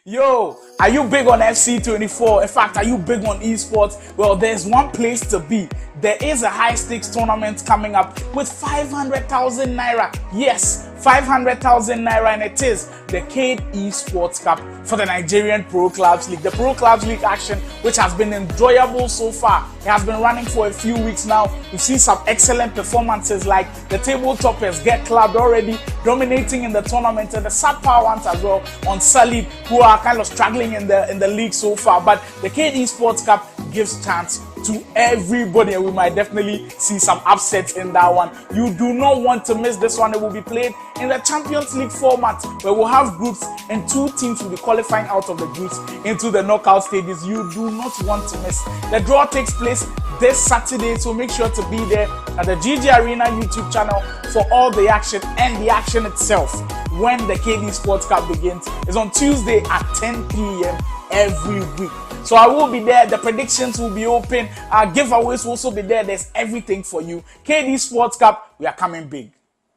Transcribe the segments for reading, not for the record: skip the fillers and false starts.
Yo, are you big on FC24? In fact, are you big on esports? Well, there's one place to be. There is a high stakes tournament coming up with 500,000 naira. Yes, 500,000 naira, and it is the CADE Esports Cup for the Nigerian Pro Clubs League. The Pro Clubs League action, which has been enjoyable so far, it has been running for a few weeks now. We've seen some excellent performances like the table toppers Get Clubbed already dominating in the tournament, and the subpar ones as well on Solid, who are kind of struggling in the league so far. But the CADE Esports Cup gives chance to everybody, and we might definitely see some upsets in that one. You do not want to miss this one. It will be played in the Champions League format, where we'll have groups and two teams will be qualifying out of the groups into the knockout stages. You do not want to miss. The draw takes place this Saturday, so make sure to be there at the GG Arena YouTube channel for all the action, and the action itself when the CADE Esports Cup begins is on Tuesday at 10 p.m. every week. So I will be there. The predictions will be open. Our giveaways will also be there. There's everything for you. CADE Esports Cup, we are coming big.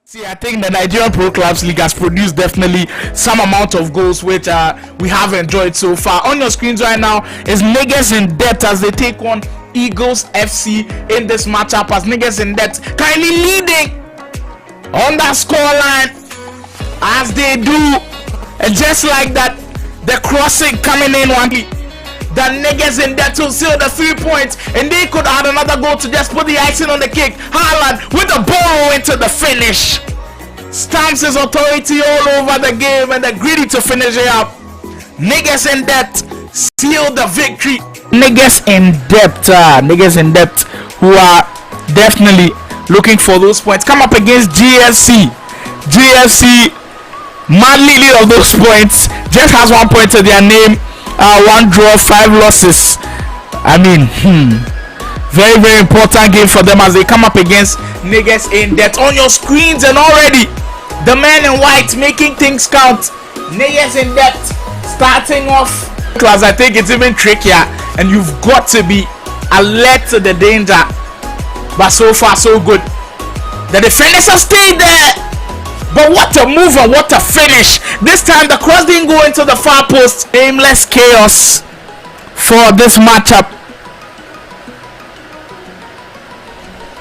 See, I think the Nigerian Pro Clubs League has produced definitely some amount of goals which we have enjoyed so far. On your screens right now is Niggas in Debt as they take on Eagles FC in this matchup, as Niggas in Debt kindly leading on that scoreline as they do. And just like that, the crossing coming in one. The Niggas in Debt will seal the 3 points, and they could add another goal to just put the icing on the cake. Haaland with the ball into the finish, stamps his authority all over the game, and they're greedy to finish it up. Niggas in Debt seal the victory. Niggas in Debt, who are definitely looking for those points, come up against GFC. Madly lead of those points, just has 1 point to their name. 1 draw, 5 losses. I mean, very, very important game for them as they come up against Niggas in Debt. On your screens, and already the man in white making things count. Niggas in Debt starting off class. I think it's even trickier, and you've got to be alert to the danger. But so far, so good. The defenders have stayed there. But what a move and what a finish. This time the cross didn't go into the far post. Aimless chaos for this matchup.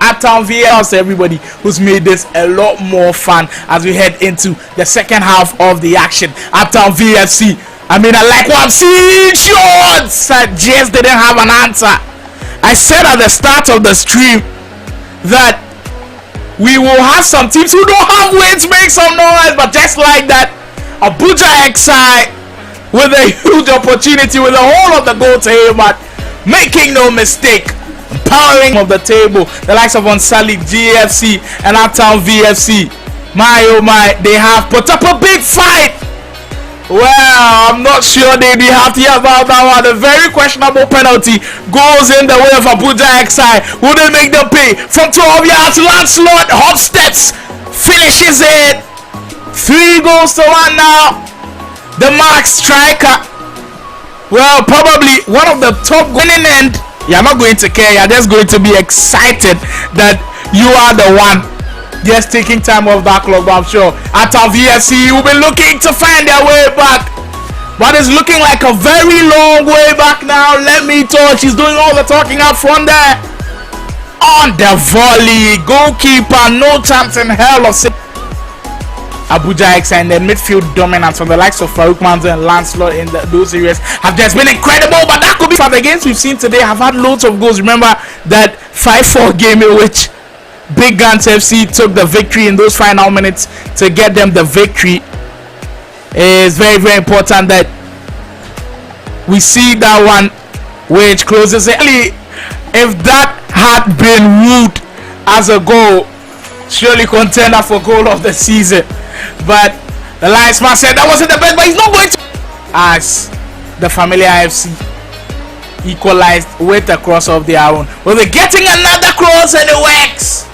Uptown VFC, everybody who's made this a lot more fun as we head into the second half of the action. Uptown VFC, I mean, I like what I'm seeing. Shots! I just didn't have an answer. I said at the start of the stream that we will have some teams who don't have wins make some noise, but just like that, Abuja XI with a huge opportunity with the whole of the goal to him, but making no mistake, empowering of the table, the likes of Unsali, GFC, and Uptown VFC. My oh my, they have put up a big fight. Well, I'm not sure they'd be happy about that one. A very questionable penalty goes in the way of Abuja XI. Will they make them pay? From 12 yards, Lancelot Hofstede finishes it. 3 goals to 1 now. The mark striker. Well, probably one of the top winning end. You're not going to care. You're just going to be excited that you are the one. Just taking time off that club, I'm sure. At our VFC will be looking to find their way back, but it's looking like a very long way back now. Let me talk. She's doing all the talking up front there. On the volley, goalkeeper, no chance in hell of Abuja XI, and then midfield dominance from the likes of Farouk Manzo and Lancelot in those areas have just been incredible. But that could be for the games we've seen today have had loads of goals. Remember that 5-4 game in which Big Guns FC took the victory in those final minutes to get them the victory. It's very, very important that we see that one which closes it. If that had been ruled as a goal, surely contender for goal of the season. But the linesman said that wasn't the best, but he's not going to. As the Familiar FC equalized with a cross of their own. Well, they're getting another cross and it works.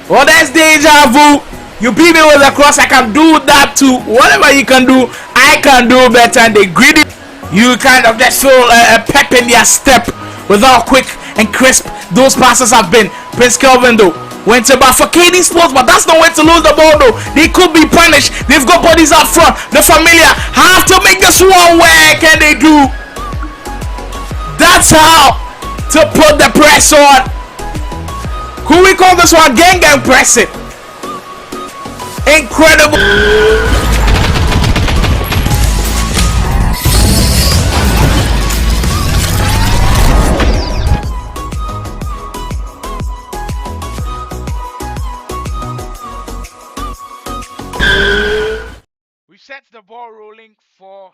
Well, that's deja vu. You beat me with a cross, I can do that too. Whatever you can do, I can do better. And they greedy. You kind of just feel a pep in their step with how quick and crisp those passes have been. Prince Kelvin though Went about for KD Sports, but that's not where to lose the ball though. They could be punished. They've got bodies up front. The Familia have to make this one work, and they do. That's how to put the press on. Who we call this one? Gang pressing. Incredible. We set the ball rolling for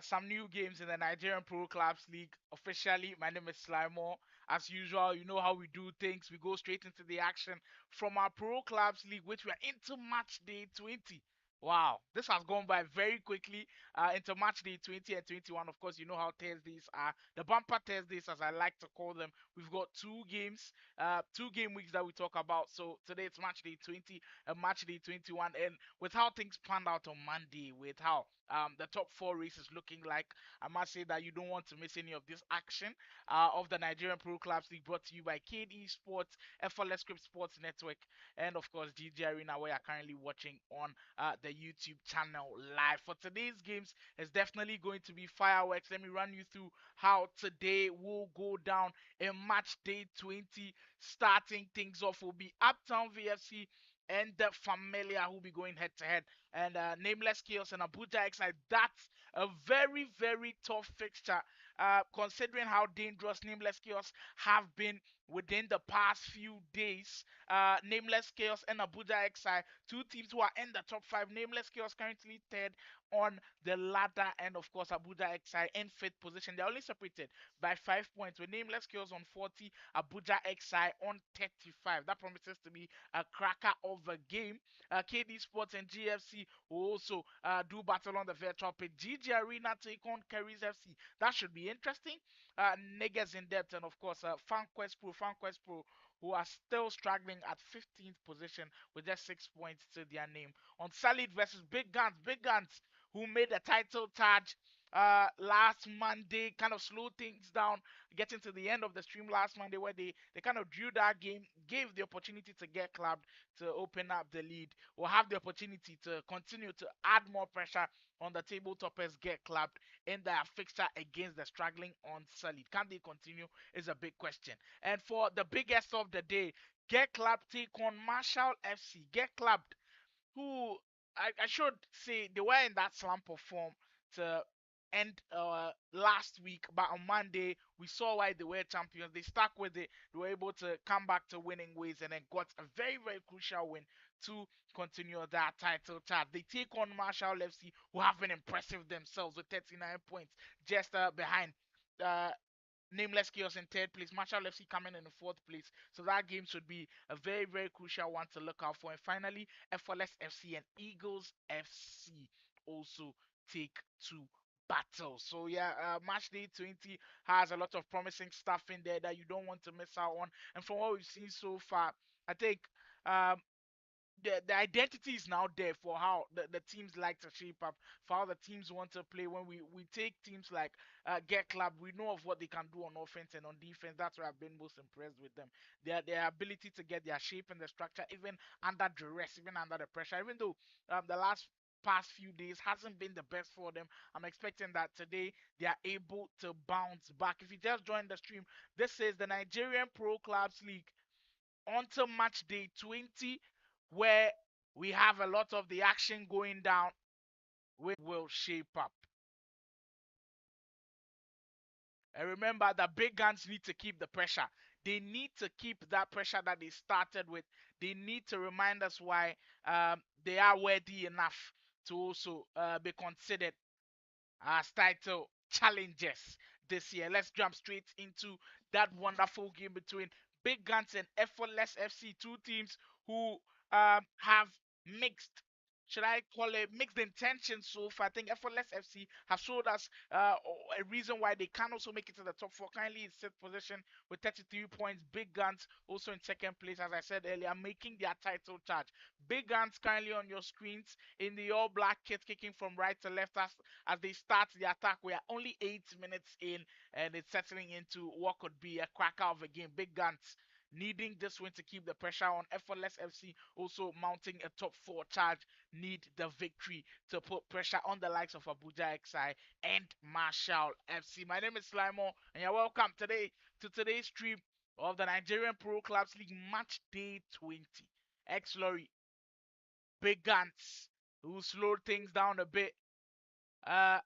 some new games in the Nigerian Pro Clubs League officially. My name is Slimore. As usual, you know how we do things. We go straight into the action from our Pro Clubs League, which we are into match day 20. Wow, this has gone by very quickly into match day 20 and 21. Of course, you know how Thursdays are the bumper Thursdays, as I like to call them. We've got two games, 2 game weeks that we talk about. So today it's match day 20 and match day 21. And with how things panned out on Monday, with how the top 4 race is looking like, I must say that you don't want to miss any of this action of the Nigerian Pro Clubs League, brought to you by KD Sports, FLS Script Sports Network, and of course GG Arena, where you're currently watching on the YouTube channel live. For today's games, it's definitely going to be fireworks. Let me run you through how today will go down in match day 20. Starting things off will be Uptown VFC and the Familia, who will be going head to head. And Nameless Chaos and Abuja Excite. That's a very, very tough fixture, considering how dangerous Nameless Chaos have been within the past few days. Nameless Chaos and Abuja XI, two teams who are in the top 5. Nameless Chaos currently third on the ladder, and of course Abuja XI in fifth position. They're only separated by 5 points, with Nameless Chaos on 40, Abuja XI on 35. That promises to be a cracker of a game. KD Sports and GFC will also do battle on the virtual pitch. GG Arena take on Kerry's FC. That should be interesting. Niggas in depth, and of course FanQuest Pro, who are still struggling at 15th position with just 6 points to their name. On Solid versus Big Guns, who made a title charge last Monday, kind of slowed things down, getting to the end of the stream last Monday, where they kind of drew that game, gave the opportunity to get clubbed to open up the lead, or have the opportunity to continue to add more pressure on the table toppers, get clubbed in their fixture against the struggling on Solid. Can they continue is a big question. And for the biggest of the day, get clubbed take on Marshall FC. Get clubbed, who I should say they were in that slump of form to end last week, but on Monday we saw why they were champions. They stuck with it. They were able to come back to winning ways and then got a very, very crucial win to continue that title chart. They take on Marshall FC, who have been impressive themselves with 39 points, just behind uh, Nameless Chaos in third place, Marshall FC coming in the fourth place. So that game should be a very, very crucial one to look out for. And finally, FLS FC and Eagles FC also take to battle. So yeah, match day 20 has a lot of promising stuff in there that you don't want to miss out on. And from what we've seen so far, I think um, the identity is now there for how the teams like to shape up, for how the teams want to play. When we take teams like Get Club, we know of what they can do on offense and on defense. That's where I've been most impressed with them. Their ability to get their shape and the structure, even under duress, even under the pressure. Even though the last past few days hasn't been the best for them, I'm expecting that today they are able to bounce back. If you just joined the stream, this is the Nigerian Pro Clubs League onto match day 20, where we have a lot of the action going down, which will shape up. And remember that big guns need to keep the pressure. They need to keep that pressure that they started with. They need to remind us why they are worthy enough to also be considered as title challengers this year. Let's jump straight into that wonderful game between Big Guns and FLS FC, two teams who have mixed, should I call it mixed intentions so far. I think FLS FC have showed us a reason why they can also make it to the top 4. Currently in 6th position with 33 points. Big Guns also in 2nd place, as I said earlier, making their title charge. Big Guns currently on your screens in the all black kit, kicking from right to left as they start the attack. We are only 8 minutes in, and it's settling into what could be a cracker of a game. Big Guns needing this win to keep the pressure on. Effortless FC also mounting a top 4 charge, need the victory to put pressure on the likes of Abuja XI and Marshall FC. My name is Slimo, and you're welcome today to today's stream of the Nigerian Pro Clubs League Match Day 20. X-Lorry, Big Guns, who slowed things down a bit uh,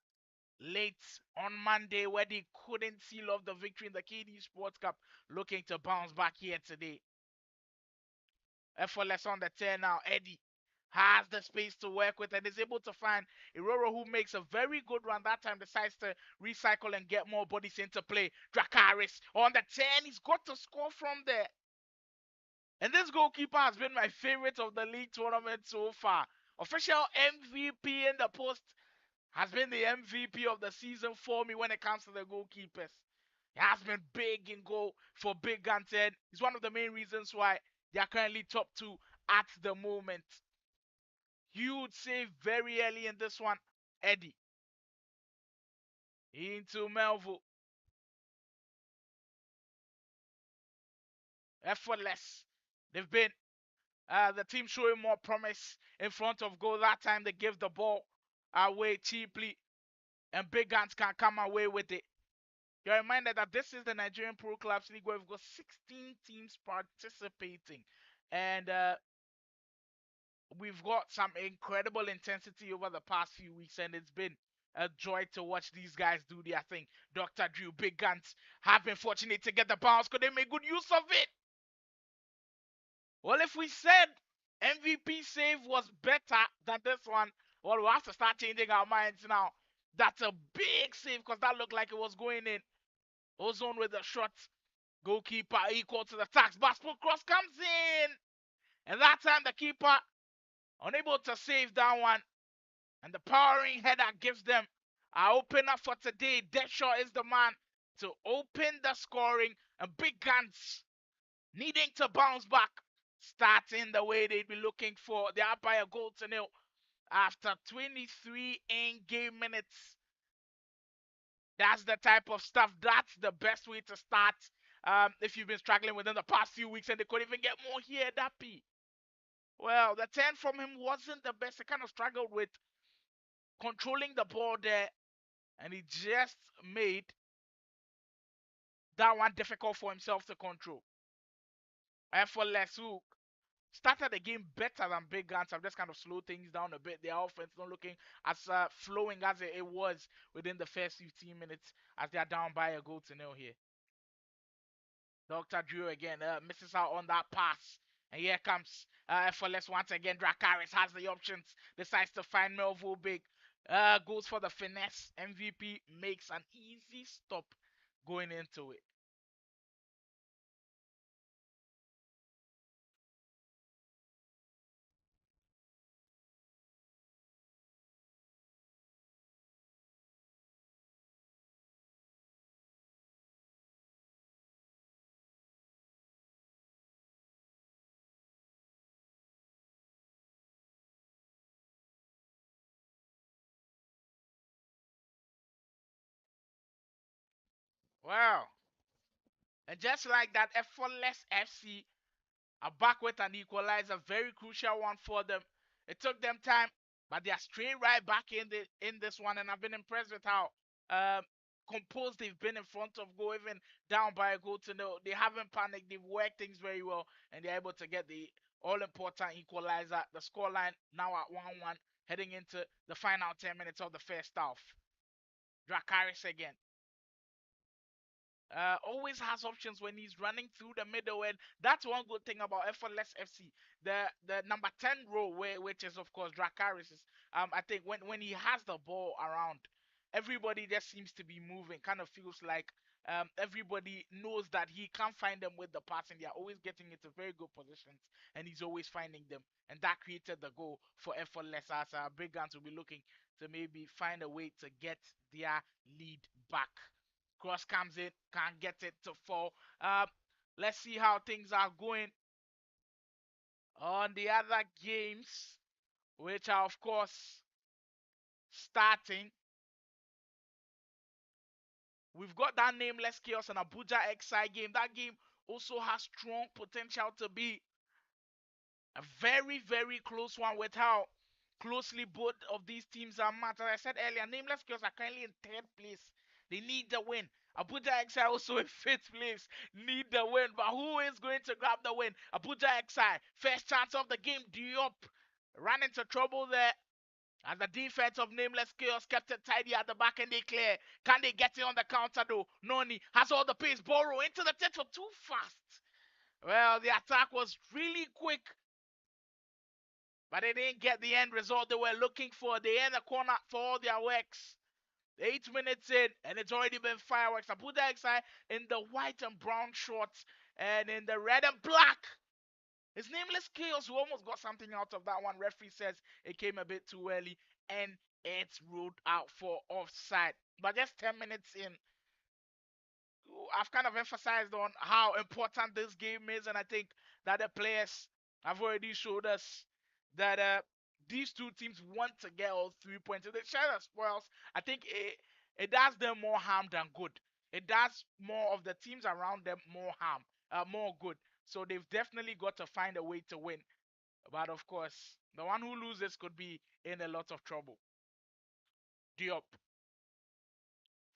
late on Monday, where they couldn't seal off the victory in the KD Sports Cup, looking to bounce back here today. Effortless on the turn now. Eddie has the space to work with and is able to find Iroro, who makes a very good run. That time decides to recycle and get more bodies into play. Dracaris on the 10. He's got to score from there. And this goalkeeper has been my favorite of the league tournament so far. Official MVP in the post has been the MVP of the season for me when it comes to the goalkeepers. He has been big in goal for Big Guns. He's one of the main reasons why they are currently top 2 at the moment. Huge save very early in this one. Eddie. Into Melville. Effortless. They've been the team showing more promise in front of goal. That time they give the ball away cheaply, and Big Guns can come away with it. You're reminded that this is the Nigerian Pro Clubs League, where we've got 16 teams participating, and we've got some incredible intensity over the past few weeks, and it's been a joy to watch these guys do their thing. Dr. Drew, Big Guns have been fortunate to get the bounce. Could they make good use of it? Well, if we said MVP save was better than this one, well, we'll have to start changing our minds now. That's a big save because that looked like it was going in. Ozone with the shot. Goalkeeper equal to the tax. Baspo cross comes in. And that time the keeper unable to save that one. And the powering header gives them our opener for today. Deadshaw is the man to open the scoring. And Big Guns needing to bounce back, starting the way they'd be looking for. They're up by a goal to nil after 23 in-game minutes. That's the type of stuff. That's the best way to start. If you've been struggling within the past few weeks and they could even get more here, Dappy. Well, the 10 from him wasn't the best. He kind of struggled with controlling the ball there, and he just made that one difficult for himself to control. Effortless who started the game better than Big Guns. Have just kind of slowed things down a bit. Their offense not looking as flowing as it was within the first 15 minutes as they are down by a goal to nil here. Dr. Drew again misses out on that pass. And here comes Effortless once again. Dracaris has the options. Decides to find Melville Big. Goes for the finesse. MVP makes an easy stop going into it. Wow. And just like that, Effortless FC are back with an equalizer. Very crucial one for them. It took them time, but they are straight right back in this one. And I've been impressed with how composed they've been in front of goal, even down by a goal to nil. They haven't panicked. They've worked things very well, and they're able to get the all-important equalizer. The scoreline now at 1-1, heading into the final 10 minutes of the first half. Dracaris again. Always has options when he's running through the middle, and that's one good thing about Effortless FC. The number 10 role, which is of course Dracaris, is I think when he has the ball around, everybody just seems to be moving. Kind of feels like everybody knows that he can't find them with the passing. They are always getting into very good positions, and he's always finding them, and that created the goal for Effortless. As Big Guns will be looking to maybe find a way to get their lead back. Cross comes in, can't get it to fall. Let's see how things are going on the other games, which are, of course, starting. We've got that nameless chaos and Abuja XI game. That game also has strong potential to be a very, very close one with how closely both of these teams are matched. As I said earlier, Nameless Girls are currently in third place. They need the win. Abuja XI also in fifth place. Need the win. But who is going to grab the win? Abuja XI. First chance of the game. Diop ran into trouble there. And the defense of Nameless Chaos kept it tidy at the back and they clear. Can they get it on the counter though? Noni has all the pace. Borrow into the tip for too fast. Well, the attack was really quick, but they didn't get the end result they were looking for. They end the corner for all their works. 8 minutes in, and it's already been fireworks. Abuja XI in the white and brown shorts, and in the red and black. It's Nameless Chaos who almost got something out of that one. Referee says it came a bit too early, and it's ruled out for offside. But just 10 minutes in, I've kind of emphasized on how important this game is, and I think that the players have already showed us that these two teams want to get all 3 points. If they share the spoils, I think it does them more harm than good. It does more of the teams around them more harm, more good. So they've definitely got to find a way to win. But of course, the one who loses could be in a lot of trouble. Diop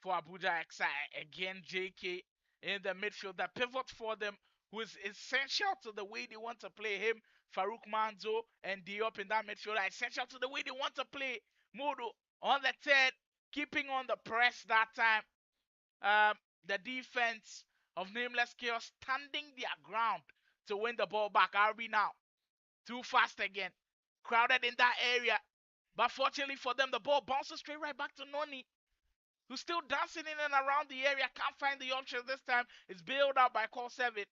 for Abuja XI. Again, JK in the midfield. The pivot for them, who is essential to the way they want to play him. Farouk Manzo and Diop in that midfield are essential to the way they want to play. Modo on the third, keeping on the press that time. The defense of Nameless Chaos standing their ground to win the ball back. RB now. Too fast again. Crowded in that area. But fortunately for them, the ball bounces straight right back to Noni, who's still dancing in and around the area. Can't find the options this time. It's bailed out by call 7.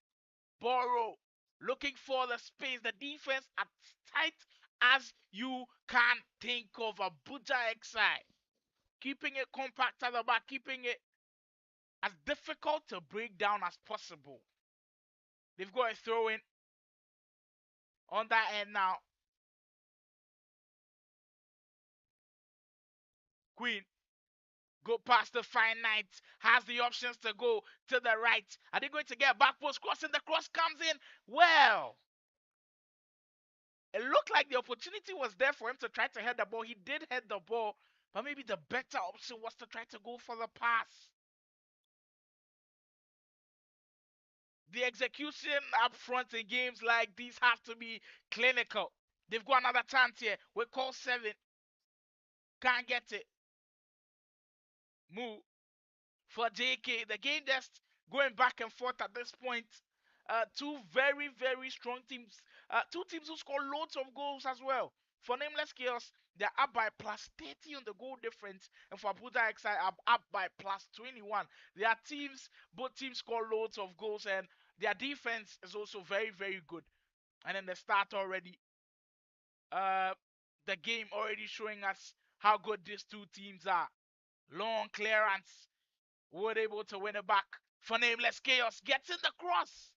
Borrow looking for the space. The defense as tight as you can think of. Abuja XI keeping it compact at the back, keeping it as difficult to break down as possible. They've got a throw in on that end now. Queen go past the Fine Knights, has the options to go to the right. Are they going to get back post crossing? The cross comes in. Well, it looked like the opportunity was there for him to try to head the ball. He did head the ball, but maybe the better option was to try to go for the pass. The execution up front in games like these have to be clinical. They've got another chance here. We call 7. Can't get it. Move for JK. The game just going back and forth at this point. Two very, very strong teams. Two teams who score loads of goals as well. For Nameless Chaos, they're up by plus 30 on the goal difference. And for Abuja XI, up by plus 21. Their teams, both teams score loads of goals, and their defense is also very, very good. And then the start already, the game already showing us how good these two teams are. Long clearance, were able to win it back for Nameless Chaos. Gets in the cross.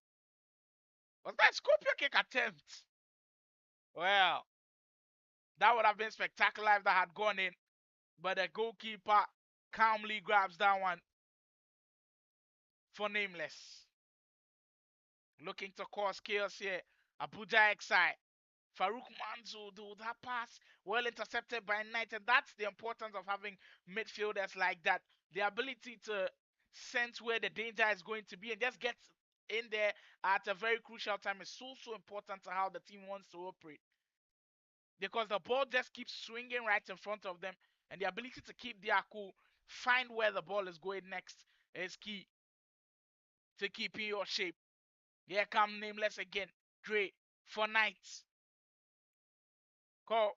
Was that Scorpio kick attempt? Well, that would have been spectacular if that had gone in. But the goalkeeper calmly grabs that one for Nameless. Looking to cause chaos here. Abuja XI. Farouk Manzo, though, that pass well intercepted by Knight. And that's the importance of having midfielders like that. The ability to sense where the danger is going to be and just get in there at a very crucial time is so important to how the team wants to operate. Because the ball just keeps swinging right in front of them, and the ability to keep their cool, find where the ball is going next is key to keeping your shape. Here come Nameless again. Dre for Knights. Call.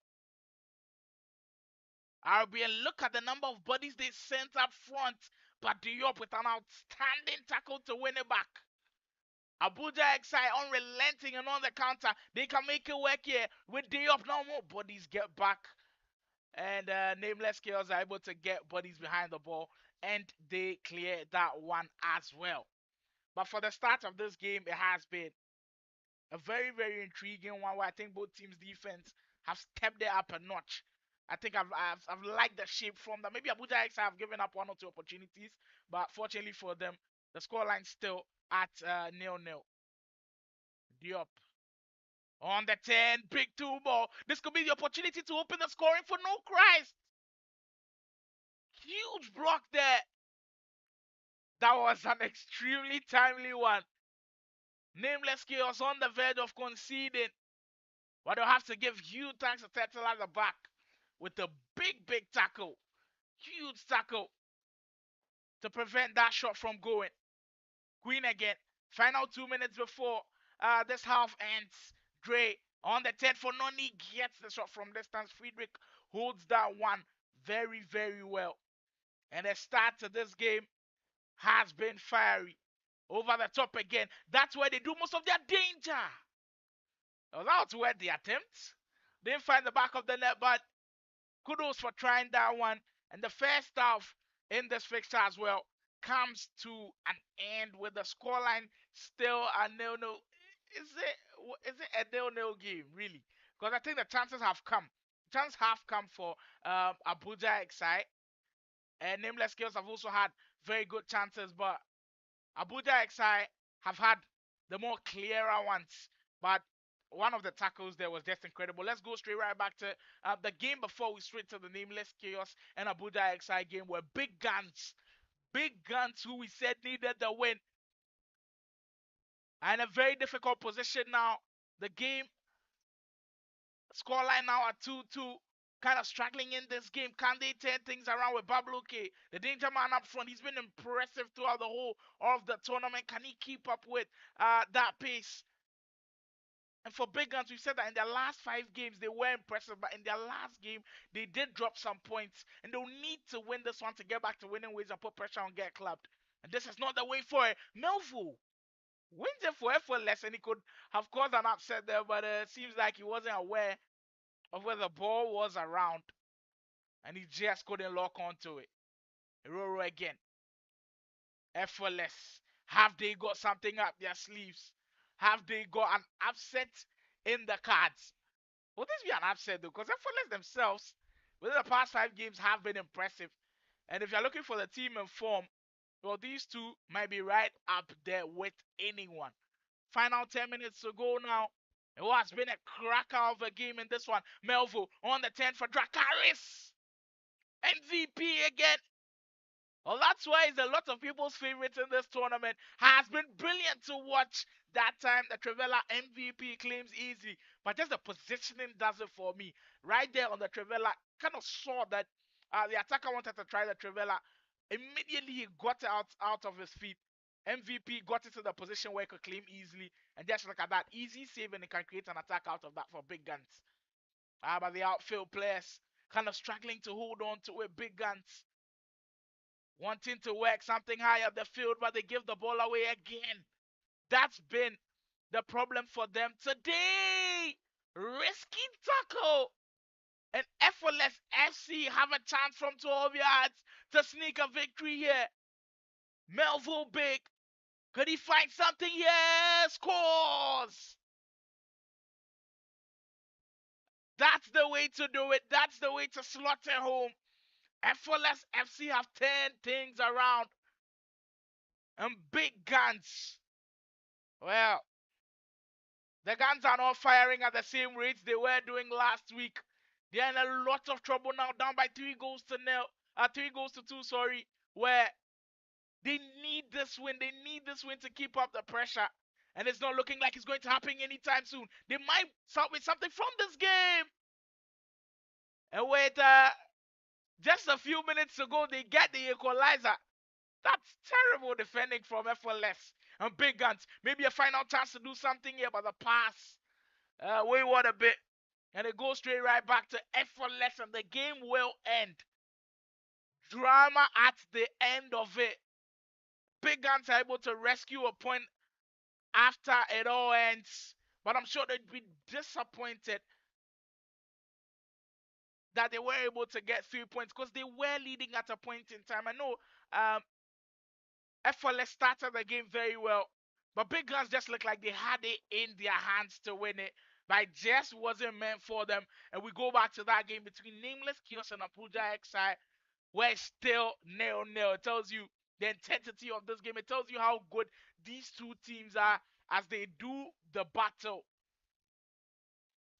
RBN, look at the number of bodies they sent up front, but Diop with an outstanding tackle to win it back. Abuja XI unrelenting and on the counter. They can make it work here with Diop. Now more bodies get back. And Nameless Chaos are able to get bodies behind the ball. And they clear that one as well. But for the start of this game, it has been a very, very intriguing one where I think both teams' defense have stepped it up a notch. I think I've liked the shape from that. Maybe Abuja X have given up one or two opportunities, but fortunately for them, the scoreline still at 0-0. Diop on the 10, big two ball. This could be the opportunity to open the scoring for No Christ. Huge block there. That was an extremely timely one. Nameless Chaos on the verge of conceding. But they'll have to give huge thanks to Tetzel at the back with a big tackle. Huge tackle to prevent that shot from going. Queen again. Final 2 minutes before this half ends. Dre on the 10 for Noni gets the shot from distance. Friedrich holds that one very well. And the start to this game has been fiery. Over the top again. That's where they do most of their danger. That's where the attempts. They didn't find the back of the net, but kudos for trying that one. And the first half in this fixture as well comes to an end with the scoreline still a 0-0. Is it a 0-0 game, really? Because I think the chances have come. Chances have come for Abuja XI. And Nameless Skills have also had very good chances, but Abuja XI have had the more clearer ones. But one of the tackles there was just incredible. Let's go straight right back to the game before we switch to the Nameless Chaos and Abuja XI game where Big Guns who we said needed the win, and a very difficult position now. The game scoreline now at 2-2. Kind of struggling in this game. Can they turn things around with Babluke, the danger man up front? He's been impressive throughout the whole of the tournament. Can he keep up with that pace? And for Big Guns, we've said that in their last 5 games, they were impressive, but in their last game, they did drop some points. And they'll need to win this one to get back to winning ways and put pressure on Get Clubbed. And this is not the way for it. Melville wins it for effortless, and he could have caused an upset there, but it seems like he wasn't aware of where the ball was around, and he just couldn't lock onto it. Roro again. Effortless. Have they got something up their sleeves? Have they got an upset in the cards? Will this be an upset though? Because Effortless themselves, within the past 5 games, have been impressive. And if you're looking for the team in form, well, these two might be right up there with anyone. Final 10 minutes to go now. It has been a cracker of a game in this one. Melville on the 10 for Dracarys. MVP again. Well, that's why it's a lot of people's favorites in this tournament. Has been brilliant to watch. That time, the Trevella MVP claims easy. But just the positioning does it for me. Right there on the Trevella, kind of saw that the attacker wanted to try the Trevella. Immediately, he got it out of his feet. MVP got into the position where he could claim easily. And just look at that. Easy save, and he can create an attack out of that for Big Guns. But the outfield players kind of struggling to hold on to it. Big Guns wanting to work something high up the field, but they give the ball away again. That's been the problem for them today. Risky tackle. And Effortless FC have a chance from 12 yards to sneak a victory here. Melville Big. Could he find something here? Scores. That's the way to do it. That's the way to slaughter home. Effortless FC have turned things around. And Big Guns, well, the Guns are not firing at the same rates they were doing last week. They're in a lot of trouble now, down by 3 goals to 2, sorry, where they need this win. They need this win to keep up the pressure. And it's not looking like it's going to happen anytime soon. They might start with something from this game. And wait, just a few minutes ago, they get the equalizer. That's terrible defending from Effortless. And Big Guns, maybe a final chance to do something here, but the pass wayward a bit. And it goes straight right back to Effortless, and the game will end. Drama at the end of it. Big Guns are able to rescue a point after it all ends. But I'm sure they'd be disappointed that they were able to get 3 points because they were leading at a point in time. I know Effortless started the game very well, but Big Guns just looked like they had it in their hands to win it, but it just wasn't meant for them. And we go back to that game between Nameless Chaos and Abuja XI, where it's still 0-0. It tells you the intensity of this game. It tells you how good these two teams are as they do the battle.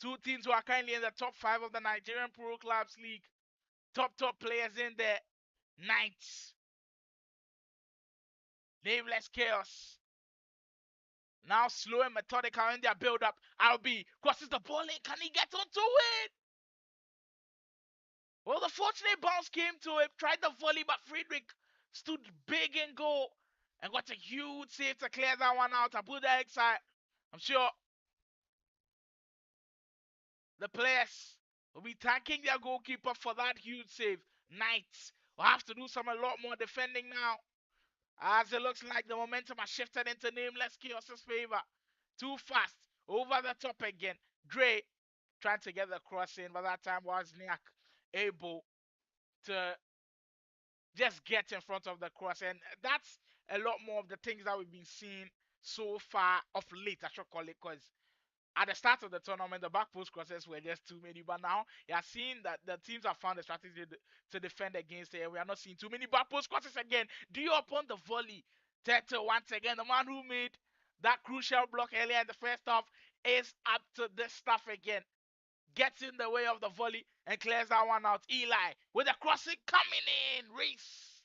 Two teams who are currently in the top 5 of the Nigerian Pro Clubs League. Top players in there. Knights. Nameless Chaos. Now slow and methodical in their build-up. RB crosses the ball in. Can he get onto it? Well, the fortunate bounce came to him. Tried the volley, but Friedrich stood big in goal and got a huge save to clear that one out. Abuja Exide. I'm sure the players will be thanking their goalkeeper for that huge save. Knights will have to do a lot more defending now, as it looks like the momentum has shifted into Nameless Chaos's favor. Too fast. Over the top again. Dre trying to get the cross in, but that time Wozniak able to just get in front of the cross. And that's a lot more of the things that we've been seeing so far of late, I should call it, because at the start of the tournament, the back post crosses were just too many. But now you are seeing that the teams have found a strategy to defend against it. We are not seeing too many back post crosses again. Dio upon the volley. Teto once again, the man who made that crucial block earlier in the first half, is up to this stuff again. Gets in the way of the volley and clears that one out. Eli with the crossing coming in. Race.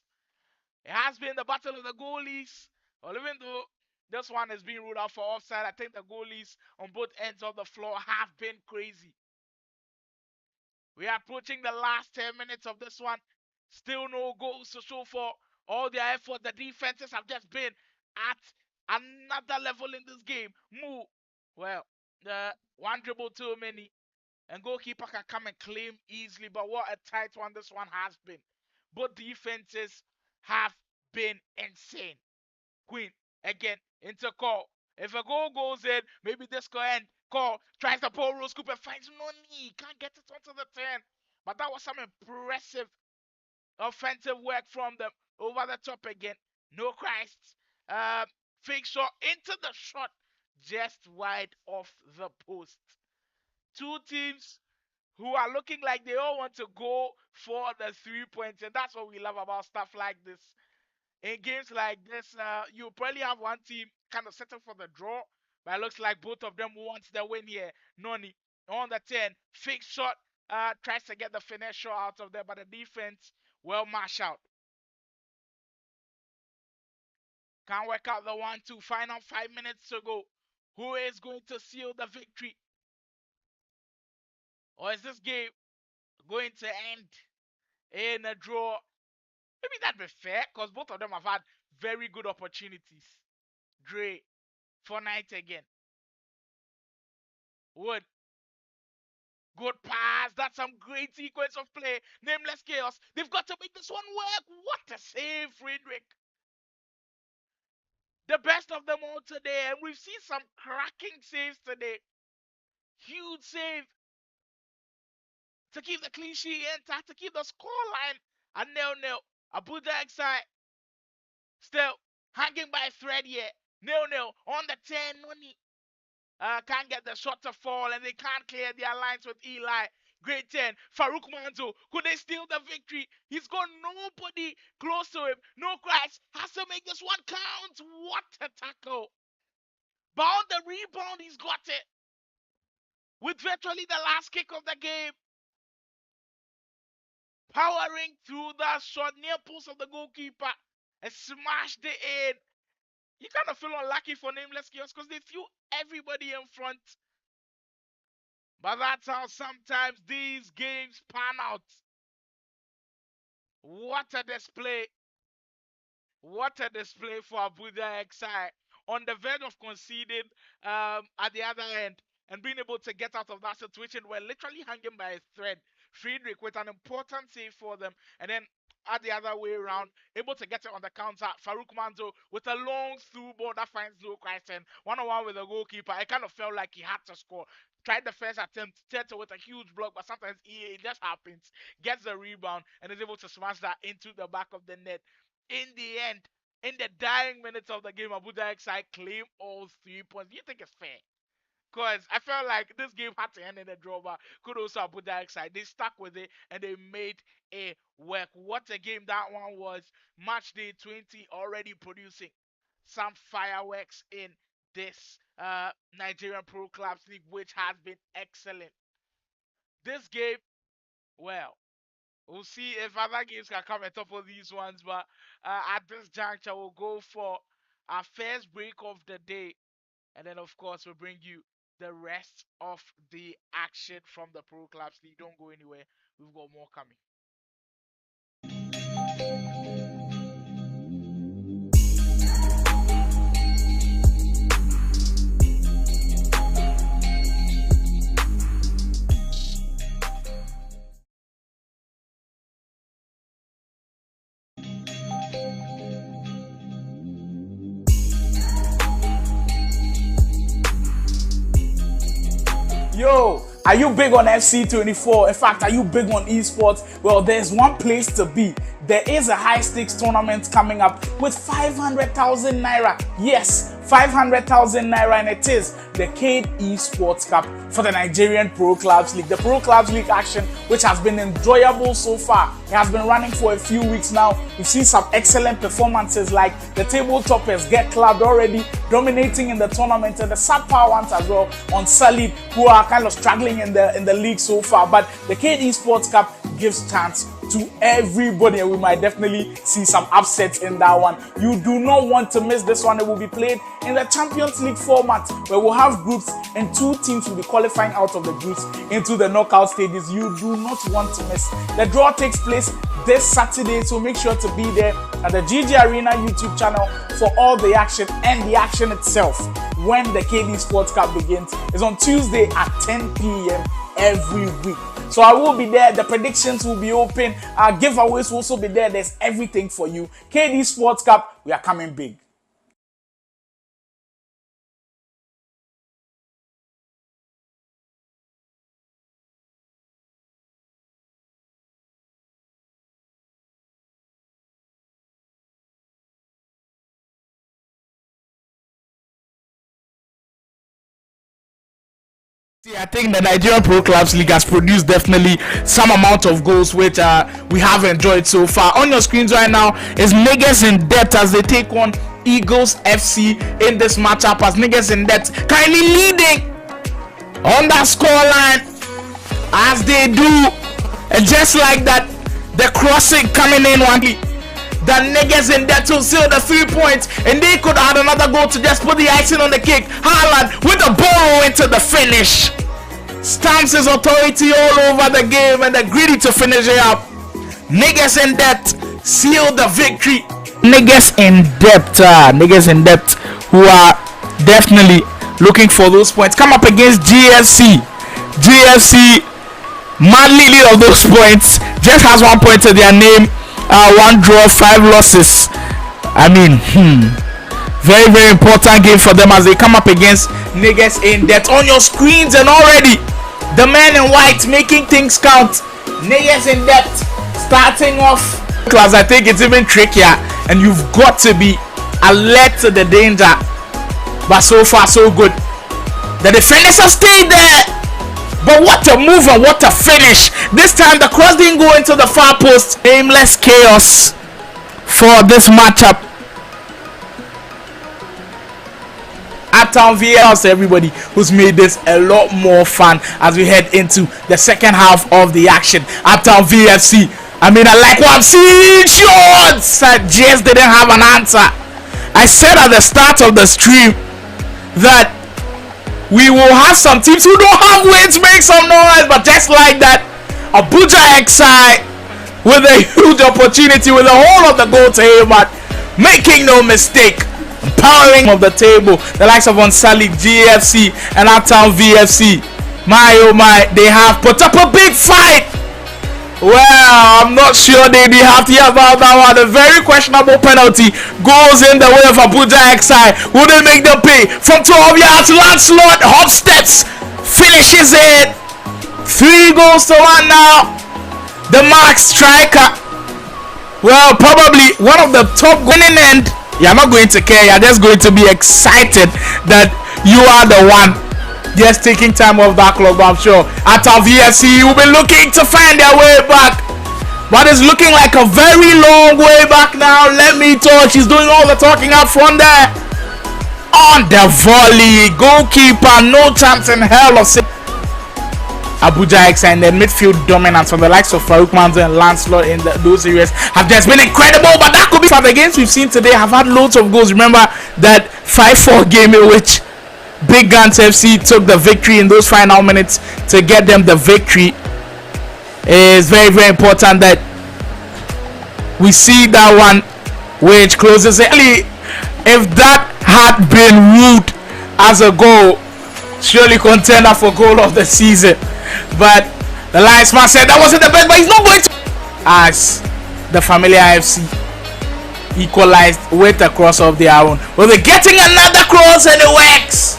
It has been the battle of the goalies. Well, even though this one is being ruled out for offside, I think the goalies on both ends of the floor have been crazy. We are approaching the last 10 minutes of this one. Still no goals to show for all their effort. The defenses have just been at another level in this game. Mu, well, the one dribble too many. And goalkeeper can come and claim easily. But what a tight one this one has been. Both defenses have been insane. Queen again into call. If a goal goes in, maybe this could end. Call tries to pull Rose Cooper, finds no knee, can't get it onto the 10. But that was some impressive offensive work from them. Over the top again. No Christ. Fake shot into the shot, just wide off the post. Two teams who are looking like they all want to go for the 3 points, and that's what we love about stuff like this. In games like this, you probably have one team kind of settle for the draw, but it looks like both of them want the win here. Noni on the 10, fake shot, tries to get the finish shot out of there, but the defense well marshaled. Can't work out the 1-2. Final 5 minutes to go. Who is going to seal the victory? Or is this game going to end in a draw? Maybe that'd be fair, because both of them have had very good opportunities. Dre for Knight again. Wood. Good pass. That's some great sequence of play. Nameless Chaos. They've got to make this one work. What a save, Friedrich. The best of them all today. And we've seen some cracking saves today. Huge save to keep the clean sheet intact, to keep the scoreline at 0-0. Abuja Exide still hanging by a thread here. 0-0 on the 10. Noni can't get the shot to fall, and they can't clear their lines with Eli. Great 10. Farouk Manzo. Could they steal the victory? He's got nobody close to him. No Christ. Has to make this one count. What a tackle. But on the rebound, he's got it. With virtually the last kick of the game. Powering through that shot near post of the goalkeeper and smashed it in. You kind of feel unlucky for Nameless Chaos because they threw everybody in front. But that's how sometimes these games pan out. What a display. What a display for Abuja Exide. On the verge of conceding at the other end and being able to get out of that situation, we're literally hanging by a thread. Friedrich with an important save for them, and then at the other way around, able to get it on the counter. Farouk Manzo with a long through ball that finds Lou Christen. 1-on-1 with the goalkeeper. I kind of felt like he had to score. Tried the first attempt, Teto with a huge block, but sometimes it just happens. Gets the rebound and is able to smash that into the back of the net. In the end, in the dying minutes of the game, Abuja Exide claim all 3 points. Do you think it's fair? Because I felt like this game had to end in a draw, but kudos to Abuja Exide. They stuck with it and they made it work. What a game that one was. Match day 20 already producing some fireworks in this Nigerian Pro Clubs League, which has been excellent. This game, well, we'll see if other games can come on top of these ones, but at this juncture, we'll go for our first break of the day, and then of course we'll bring you the rest of the action from the Pro Clubs League. Don't go anywhere. We've got more coming. Yo, are you big on FC24? In fact, are you big on esports? Well, there's one place to be. There is a high stakes tournament coming up with 500,000 naira. Yes, 500,000 naira, and it is the CADE Esports Cup for the Nigerian Pro Clubs League. The Pro Clubs League action, which has been enjoyable so far, it has been running for a few weeks now. We've seen some excellent performances like the table toppers Get Clubbed already dominating in the tournament, and the subpar ones as well on Solid, who are kind of struggling in the league so far. But the CADE Esports Cup gives chance to everybody, and we might definitely see some upsets in that one. You do not want to miss this one. It will be played in the Champions League format, where we'll have groups and 2 teams will be qualifying out of the groups into the knockout stages. You do not want to miss. The draw takes place this Saturday, so make sure to be there at the GG Arena YouTube channel for all the action, and the action itself when the CADE Esports Cup begins is on Tuesday at 10 p.m. every week. So I will be there. The predictions will be open. Our giveaways will also be there. There's everything for you. CADE Esports Cup, we are coming big. See, I think the Nigerian Pro Clubs League has produced definitely some amount of goals which we have enjoyed so far. On your screens right now is Niggas in Debt as they take on Eagles FC in this matchup, as Niggas in Debt kindly leading on that scoreline as they do. And just like that, the crossing coming in one. The Niggas in Debt will seal the 3 points, and they could add another goal to just put the icing on the cake. Haaland with the ball into the finish. Stamps his authority all over the game, and they're greedy to finish it up. Niggas in Debt seal the victory. Niggas in Debt who are definitely looking for those points. Come up against GFC. GFC madly lead of those points. Just has 1 point to their name. 1 draw, 5 losses. I mean, very, very important game for them as they come up against Niggas in Debt. On your screens, and already the man in white making things count. Niggas in Debt starting off class. I think it's even trickier, and you've got to be alert to the danger. But so far so good. The defenders have stayed there. But what a move and what a finish. This time the cross didn't go into the far post. Aimless chaos for this matchup. Uptown VFC, everybody who's made this a lot more fun as we head into the second half of the action. Uptown VFC, I mean, I like what I'm seeing. Shots! I just didn't have an answer. I said at the start of the stream that we will have some teams who don't have wins make some noise, but just like that, Abuja XI with a huge opportunity with the whole of the goal to him, but making no mistake, powering of the table, the likes of Onsalik, GFC, and Uptown VFC. My oh my, they have put up a big fight. Well, I'm not sure they'd be happy about that one. A very questionable penalty goes in the way of Abuja XI. Will they make them pay? From 12 yards, Lancelot Hofstadts finishes it. 3 goals to 1 now. The mark striker. Well, probably one of the top winning end. You're not going to care. You're just going to be excited that you are the one. Just taking time off that club, I'm sure. At our VFC, will be looking to find their way back. but it's looking like a very long way back now. Let me talk. She's doing all the talking up front there. On the volley, goalkeeper, no chance in hell of Abuja X, and then midfield dominance from the likes of Farouk Manzo and Lancelot in those areas have just been incredible. But that could be for the games we've seen today have had loads of goals. Remember that 5-4 game in which Big Guns FC took the victory in those final minutes to get them the victory. It's very, very important that we see that one which closes it. If that had been ruled as a goal, surely contender for goal of the season. But the linesman said that wasn't the best, but he's not going to. As the Familia FC equalized with a cross of their own. Well, they're getting another cross and it works.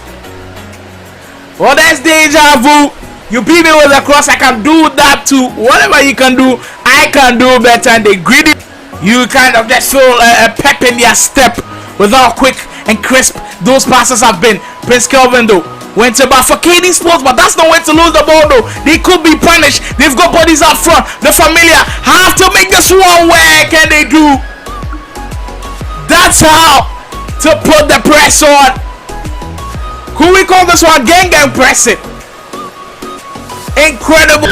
Well, that's deja vu. You beat me with a cross, I can do that too. Whatever you can do, I can do better. And they greedy. You kind of just feel a pep in their step with how quick and crisp those passes have been. Prince Kelvin though went to Bafokadi Sports, but that's not way to lose the ball though. They could be punished. They've got bodies up front. The Familia have to make this one work, and they do. That's how to put the press on. Who we call this one? Gang pressing. Incredible.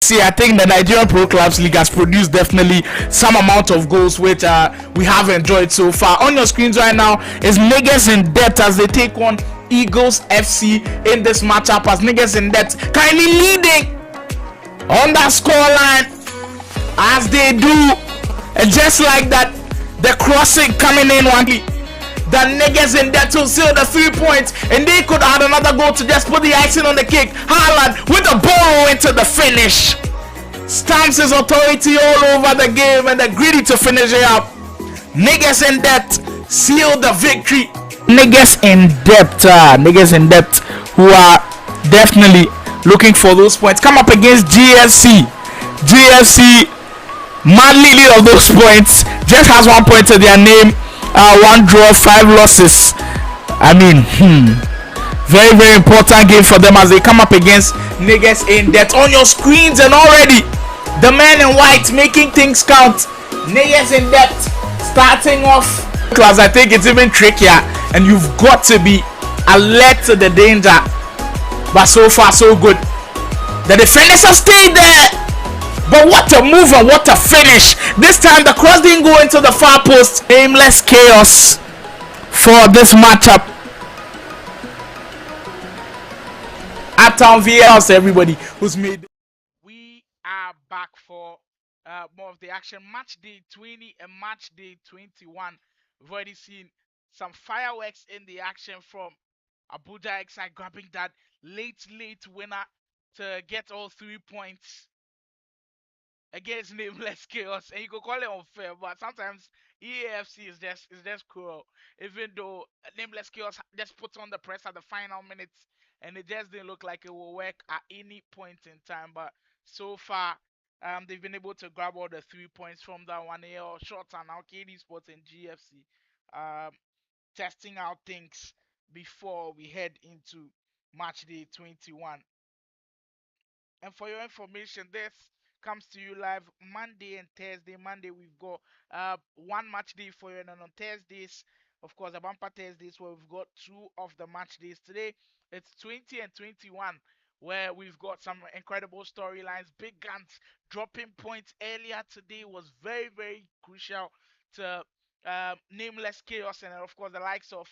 See, I think the Nigerian Pro Clubs League has produced definitely some amount of goals which we have enjoyed so far. On your screens right now is Niggas in Debt as they take on Eagles FC in this matchup, as Niggas in Debt kindly leading on that scoreline as they do. And just like that, the crossing coming in one. The Niggas in Debt will seal the 3 points, and they could add another goal to just put the icing on the cake. Haaland with the ball into the finish, stamps his authority all over the game, and they're greedy to finish it up. Niggas in Debt seal the victory. Niggas in Debt who are definitely looking for those points come up against GFC. Madly lead of those points, just has 1 point to their name. 1 draw, 5 losses. I mean, very, very important game for them as they come up against Niggas in Debt. On your screens, and already the man in white making things count. Niggas in Debt starting off class. I think it's even trickier, and you've got to be alert to the danger. But so far so good. The defenders have stayed there. But what a move and what a finish. This time the cross didn't go into the far post. Aimless chaos for this matchup. Uptown VLs, everybody who's made. We back for more of the action. Match day 20 and match day 21. We've already seen some fireworks in the action from Abuja XI grabbing that late winner to get all 3 points against Nameless Chaos, and you could call it unfair, but sometimes EAFC is just cruel. Even though Nameless Chaos just put on the press at the final minutes, and it just didn't look like it will work at any point in time. But so far, they've been able to grab all the 3 points from that one year short and now KD Sports and GFC, testing out things before we head into match day 21. And for your information, this comes to you live Monday and Thursday. Monday we've got one match day for you, and then on Thursdays, of course, the bumper Thursdays where we've got two of the match days. Today it's 20 and 21 where we've got some incredible storylines. Big Guns dropping points earlier today was very crucial to Nameless Chaos, and of course the likes of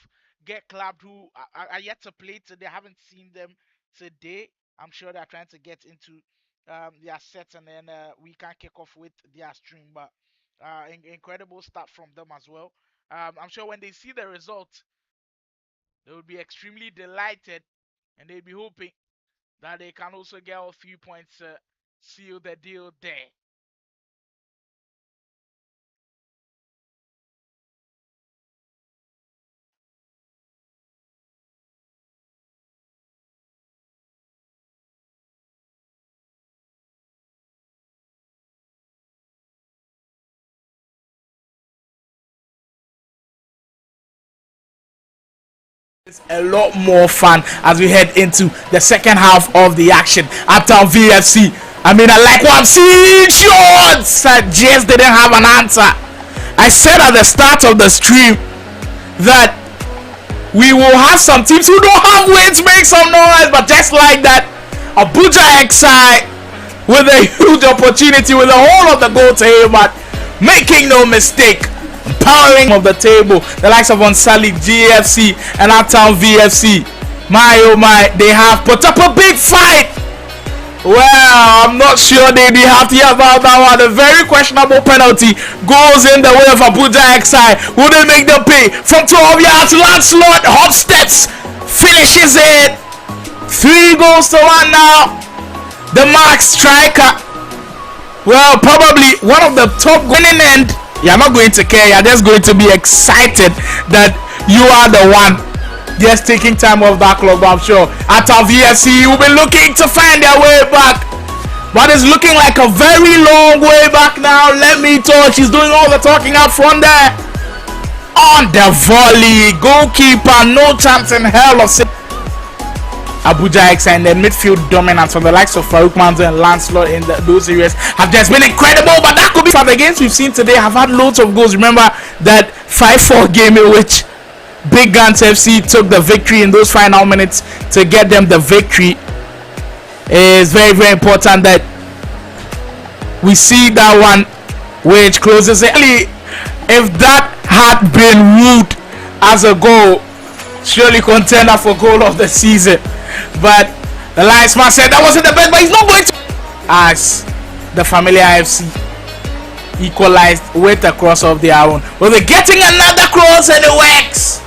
Get Clubbed, who are yet to play today. I haven't seen them today. I'm sure they're trying to get into their sets, and then we can kick off with their stream. But incredible start from them as well. I'm sure when they see the result, they will be extremely delighted, and they'll be hoping that they can also get all 3 points, seal the deal there. It's a lot more fun as we head into the second half of the action. Uptown VFC. I mean, I like what I'm seeing. Shots! I just didn't have an answer. I said at the start of the stream that we will have some teams who don't have wins make some noise, but just like that, Abuja XI with a huge opportunity with the whole of the goal to him, but making no mistake. Powering of the table, the likes of Unsali, GFC, and Uptown VFC. My oh my, they have put up a big fight. Well, I'm not sure they'd be happy about that one. A very questionable penalty goes in the way of Abuja XI. Will they make them pay? From 12 yards, Lancelot Hopsteps finishes it. 3 goals to 1 now. The mark striker. Well, probably one of the top winning end. You're not going to care. You're just going to be excited that you are the one just taking time off backlog. But I'm sure at our VFC will be looking to find their way back. But it's looking like a very long way back now. Let me talk. She's doing all the talking up front there. On the volley. Goalkeeper, no chance in hell of Abuja XI, and then midfield dominance from the likes of Farouk Manzo and Lancelot in those areas have just been incredible. But that could be for the games we've seen today have had loads of goals. Remember that 5-4 game in which Big Guns FC took the victory in those final minutes to get them the victory. It's very important that we see that one which closes it. If that had been ruled as a goal, surely contender for goal of the season. But the linesman said that wasn't the best, but he's not going to. As the Familiar FC equalized with a cross of their own. Well, they're getting another cross and it works.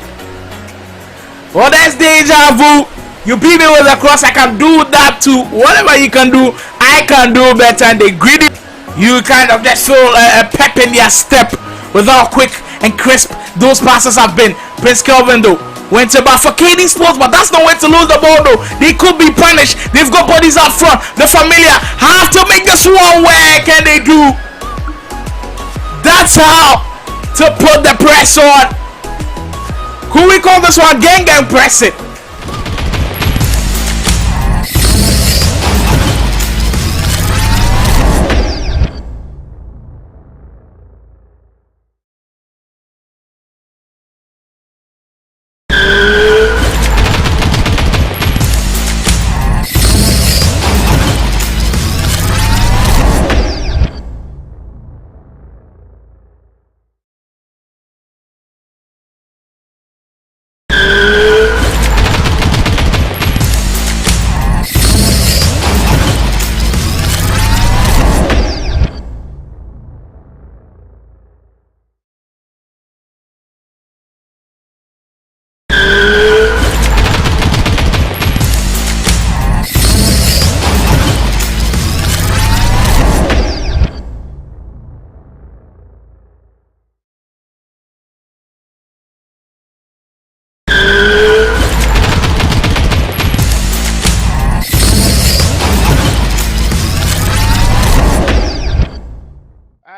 Well, that's deja vu. You beat me with a cross, I can do that too. Whatever you can do, I can do better. And they greedy. You kind of just feel a pep in their step with how quick and crisp those passes have been. Prince Kelvin though went about for KD Sports, but that's not where to lose the ball though. They could be punished. They've got bodies up front. The Familiar have to make this one work, and they do. That's how to put the press on. Who we call this one? Gang press it.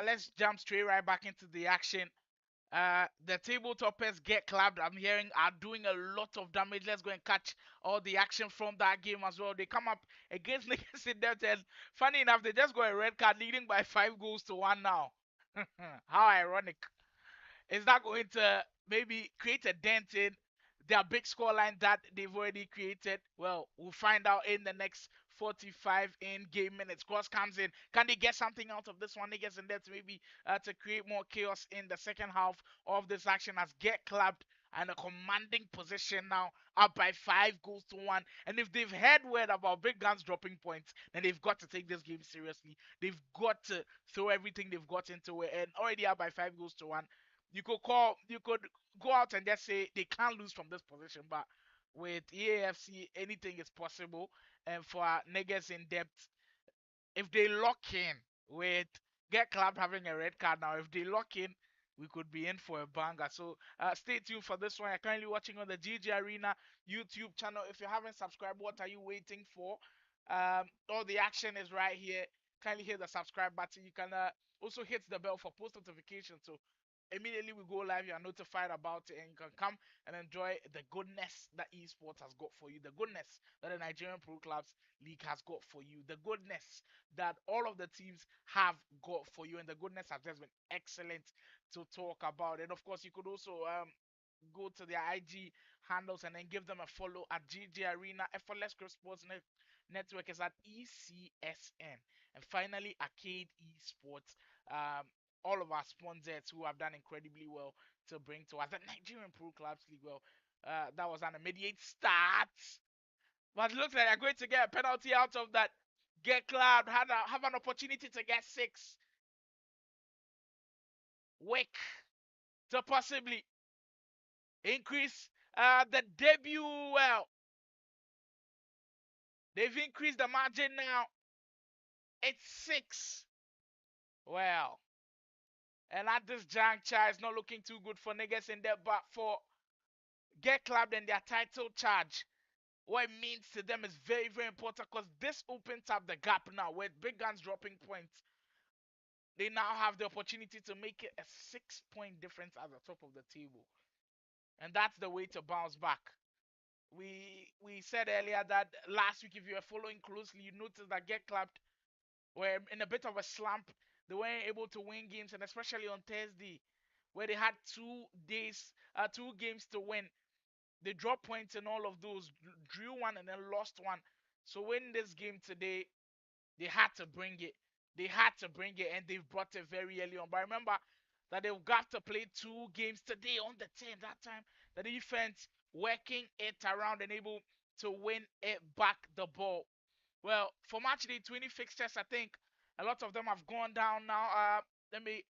let's jump straight right back into the action. The table toppers get clapped. I'm hearing are doing a lot of damage. Let's go and catch all the action from that game as well. They come up against niggas in depth, and funny enough, they just got a red card, leading by 5 goals to 1 now. How ironic! Is that going to maybe create a dent in their big scoreline that they've already created? Well, we'll find out in the next 45 in-game minutes. Cross comes in. Can they get something out of this one? Niggas and that's maybe to create more chaos in the second half of this action as get clapped and a commanding position now up by 5 goals to 1. And if they've heard word about big guns dropping points, then they've got to take this game seriously. They've got to throw everything they've got into it, and already up by 5 goals to 1. You could go out and just say they can't lose from this position, but with EAFC anything is possible. And for niggas in depth, if they lock in with Get Club having a red card now, if they lock in, we could be in for a banger. So stay tuned for this one. You're currently watching on the GG Arena YouTube channel. If you haven't subscribed, what are you waiting for? All the action is right here. Kindly hit the subscribe button. You can also hit the bell for post notifications. So immediately we go live, you are notified about it, and you can come and enjoy the goodness that esports has got for you, the goodness that the Nigerian Pro Clubs League has got for you, the goodness that all of the teams have got for you, and the goodness has just been excellent to talk about. And of course, you could also go to their IG handles and then give them a follow at GG Arena. Effortless Growth Sports Network is at ECSN. And finally, Arcade Esports. All of our sponsors who have done incredibly well to bring to us the Nigerian Pro Clubs League. Well, that was an immediate start, but it looks like they're going to get a penalty out of that. Get Club have an opportunity to get 6. Wick to possibly increase the debut. Well, they've increased the margin now. It's 6. Well, and at this juncture, it's not looking too good for niggas in there, but for Get Club and their title charge, what it means to them is very, very important because this opens up the gap now with big guns dropping points. They now have the opportunity to make it a 6-point difference at the top of the table. And that's the way to bounce back. We said earlier that last week, if you were following closely, you noticed that Get Clapped were in a bit of a slump. They weren't able to win games, and especially on Thursday, where they had 2 games to win. They dropped points in all of those, drew one and then lost one. So win this game today, they had to bring it. They had to bring it, and they've brought it very early on. But remember that they've got to play 2 games today on the 10th. That time, the defense working it around and able to win it back the ball. Well, for match day 20 fixtures, I think a lot of them have gone down now. Let me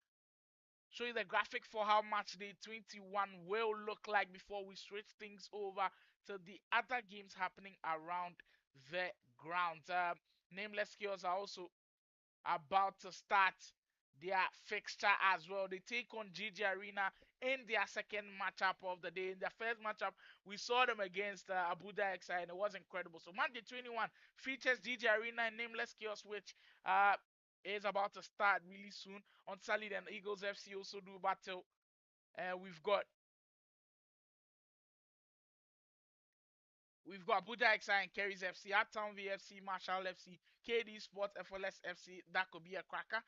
show you the graphic for how match day 21 will look like before we switch things over to the other games happening around the grounds. Nameless Chaos are also about to start their fixture as well. They take on GG Arena in their second matchup of the day. In their first matchup, we saw them against Abuja XI, and it was incredible. So Monday 21 features GG Arena and Nameless Chaos, which is about to start really soon. On Salid and Eagles FC also do battle. We've got Abuja XI and Kerry's FC, Uptown VFC, Marshall FC, KD Sports, FLS FC. That could be a cracker.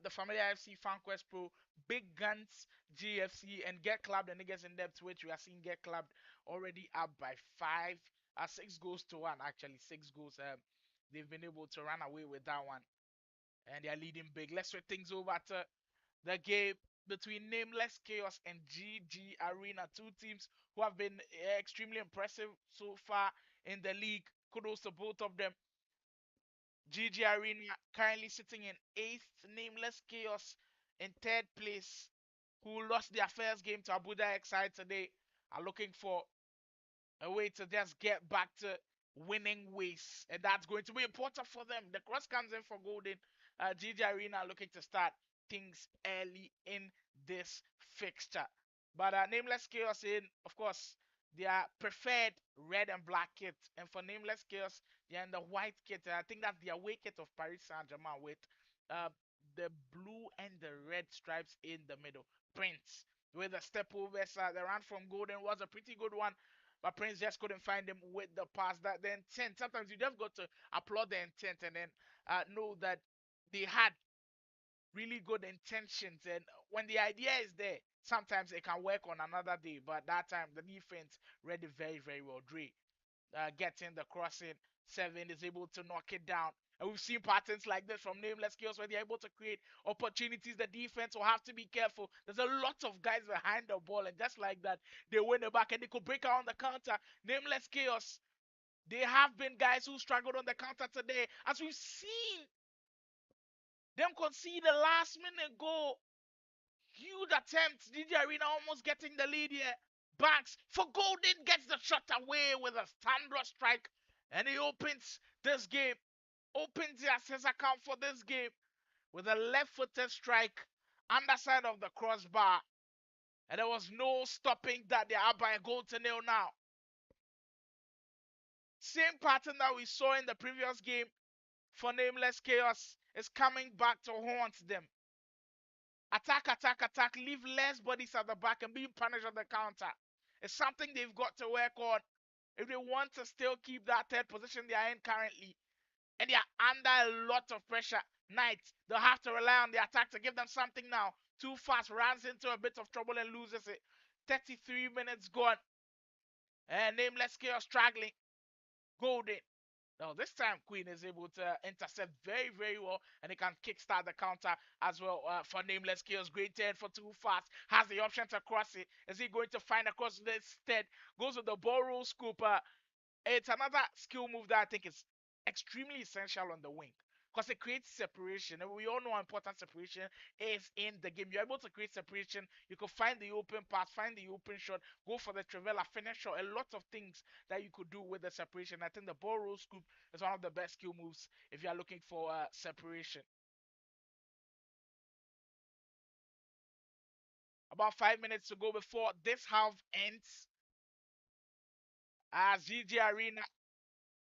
The Familiar FC, FanQuest Pro, Big Guns, GFC, and Get Clubbed, the niggas in depth, which we are seeing Get Clubbed already up by 6 goals to 1. Actually, 6 goals. They've been able to run away with that one, and they're leading big. Let's switch things over to the game between Nameless Chaos and GG Arena. 2 teams who have been extremely impressive so far in the league. Kudos to both of them. GG Arena currently sitting in 8th. Nameless Chaos in 3rd place, who lost their first game to Abuja XI today, are looking for a way to just get back to winning ways, and that's going to be important for them. The cross comes in for Golden. GG Arena looking to start things early in this fixture. But Nameless Chaos in, of course, their preferred red and black kit, and for Nameless Chaos, they're in the white kit. I think that's the away kit of Paris Saint-Germain with uh, the blue and the red stripes in the middle. Prince with a step over. The run from Golden was a pretty good one, but Prince just couldn't find him with the pass. That the intent. Sometimes you just got to applaud the intent and then know that they had really good intentions. And when the idea is there, sometimes it can work on another day. But that time, the defense read it very, very well. Dre getting the crossing. Seven is able to knock it down. And we've seen patterns like this from Nameless Chaos where they're able to create opportunities. The defense will have to be careful. There's a lot of guys behind the ball, and just like that, they win it back and they could break out on the counter. Nameless Chaos, they have been guys who struggled on the counter today. As we've seen them concede a last minute goal. Huge attempt. DJ Arena almost getting the lead here. Banks for Golden gets the shot away with a standard strike. And he opens this game. Opens the assist account for this game with a left-footed strike underside of the crossbar. And there was no stopping that. They are by a goal to nil now. Same pattern that we saw in the previous game for Nameless Chaos is coming back to haunt them. Attack, attack, attack. Leave less bodies at the back and being punished on the counter. It's something they've got to work on if they want to still keep that third position they are in currently. And they are under a lot of pressure. Knight, they'll have to rely on the attack to give them something now. Too fast, runs into a bit of trouble and loses it. 33 minutes gone. And Nameless Chaos struggling. Golden. Now, this time, Queen is able to intercept very, very well, and he can kickstart the counter as well for Nameless Chaos. Great turn for Too Fast. Has the option to cross it. Is he going to find a cross instead? Goes with the ball roll scoop. It's another skill move that I think is extremely essential on the wing because it creates separation. And we all know how important separation is in the game. You're able to create separation. You can find the open pass, find the open shot, go for the Trivela finish shot. A lot of things that you could do with the separation. I think the ball roll scoop is one of the best skill moves if you're looking for separation. About 5 minutes to go before this half ends. As GG Arena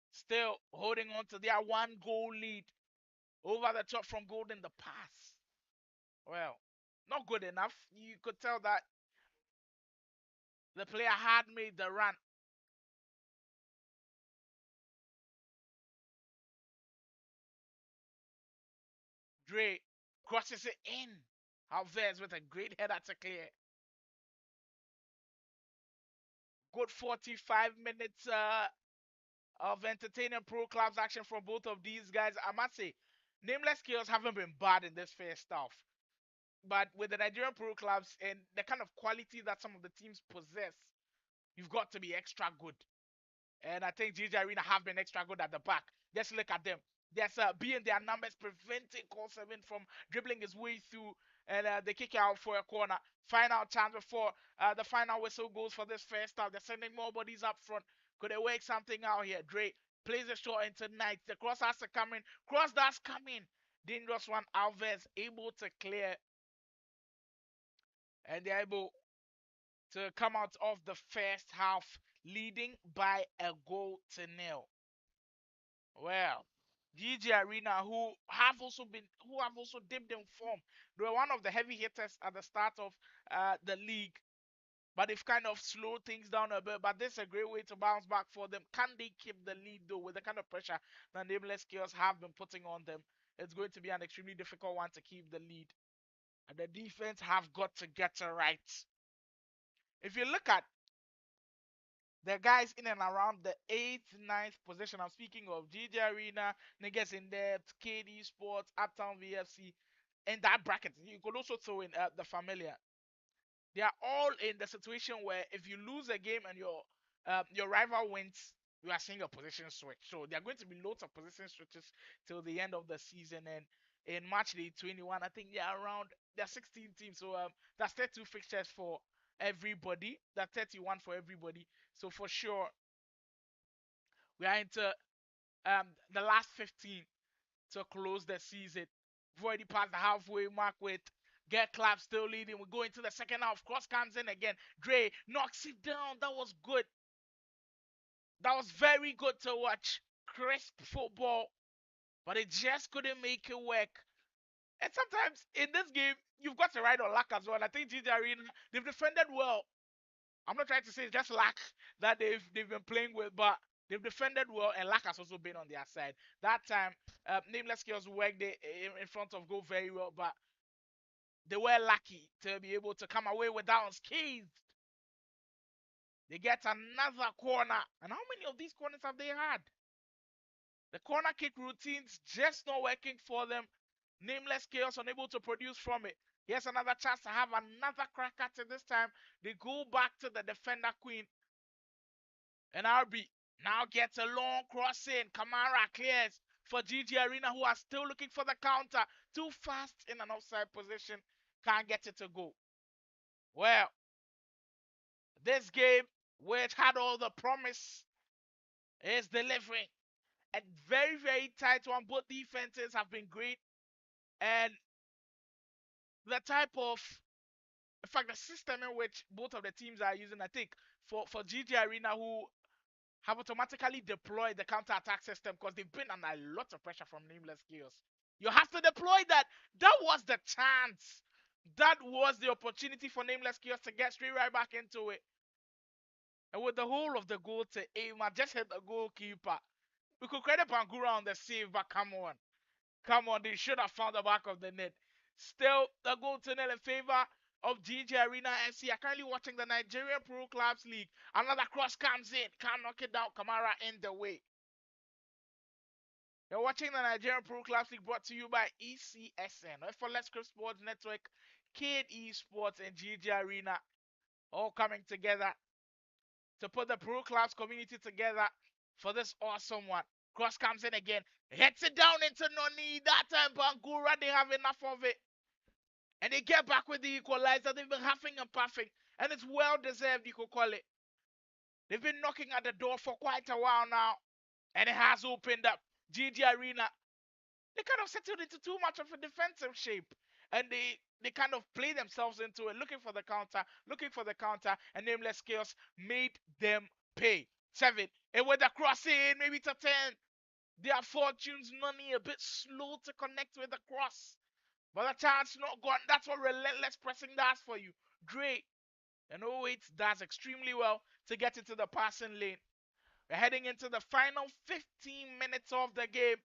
still holding on to their 1 goal lead over the top from Golden. The pass, well, not good enough. You could tell that the player had made the run. Dre crosses it in. Alves with a great header to clear. Good 45 minutes of entertaining pro clubs action from both of these guys. I must say, Nameless Chaos haven't been bad in this first half. But with the Nigerian pro clubs and the kind of quality that some of the teams possess, you've got to be extra good. And I think GG Arena have been extra good at the back. Just look at them. There's being their numbers preventing Call 7 from dribbling his way through, and they kick out for a corner. Final chance before the final whistle goes for this first half. They're sending more bodies up front. Could they work something out here? Dre plays a shot into Knight. The cross has to come in. Cross that's coming. Dangerous one. Alves able to clear. And they're able to come out of the first half leading by a goal to nil. Well, GG Arena, who have also dipped in form. They were one of the heavy hitters at the start of the league, but they've kind of slowed things down a bit. But this is a great way to bounce back for them. Can they keep the lead though with the kind of pressure that Nameless Chaos have been putting on them? It's going to be an extremely difficult one to keep the lead. And the defense have got to get it right. If you look at the guys in and around the 8th, 9th position, I'm speaking of GG Arena, Niggas in Depth, KD Sports, Uptown VFC, in that bracket. You could also throw in the Familiar. They are all in the situation where if you lose a game and your rival wins, you are seeing a position switch. So there are going to be loads of position switches till the end of the season. And in March day 21, I think there are 16 teams. So that's 32 fixtures for everybody. That's 31 for everybody. So for sure, we are into the last 15 to close the season. We've already passed the halfway mark with Get Clap still leading. We go into the second half. Cross comes in again. Dre knocks it down. That was good. That was very good to watch. Crisp football. But it just couldn't make it work. And sometimes in this game, you've got to ride on luck as well. I think GG Arena, they've defended well. I'm not trying to say it's just luck that they've been playing with, but they've defended well, and luck has also been on their side. That time, Nameless Chaos worked in front of goal very well, but they were lucky to be able to come away with that unscathed. They get another corner. And how many of these corners have they had? The corner kick routines just not working for them. Nameless Chaos unable to produce from it. Here's another chance to have another crack at it this time. They go back to the defender queen. And RB now gets a long cross in. Kamara clears for GG Arena, who are still looking for the counter. Too fast in an offside position. Can't get it to go. Well, this game, which had all the promise, is delivering. A very, very tight one. Both defenses have been great. And the type of, in fact, the system in which both of the teams are using, I think, for GG Arena, who have automatically deployed the counter-attack system because they've been under a lot of pressure from Nameless Chaos. You have to deploy that. That was the chance. That was the opportunity for Nameless Chaos to get straight right back into it. And with the whole of the goal to aim, I just hit the goalkeeper. We could credit Bangura on the save, but come on. Come on, they should have found the back of the net. Still, the goal to nil in favor of GG Arena FC. I'm currently watching the Nigerian Pro Clubs League. Another cross comes in. Can't knock it down. Kamara in the way. You're watching the Nigerian Pro Clubs League, brought to you by ECSN, for Let's Script Sports Network, KD Sports, and GG Arena, all coming together to put the Pro Clubs community together for this awesome one. Cross comes in again. Hits it down into Noni. That time, Bangura, they have enough of it. And they get back with the equalizer. They've been huffing and puffing. And it's well deserved, you could call it. They've been knocking at the door for quite a while now. And it has opened up. GG Arena, they kind of settled into too much of a defensive shape. And they kind of play themselves into it, looking for the counter, and Nameless Chaos made them pay. 7. And with the cross in, maybe to 10. Their fortunes, Nani a bit slow to connect with the cross. But the chance not gone. That's what relentless pressing does for you. Dre and 08 does extremely well to get into the passing lane. We're heading into the final 15 minutes of the game.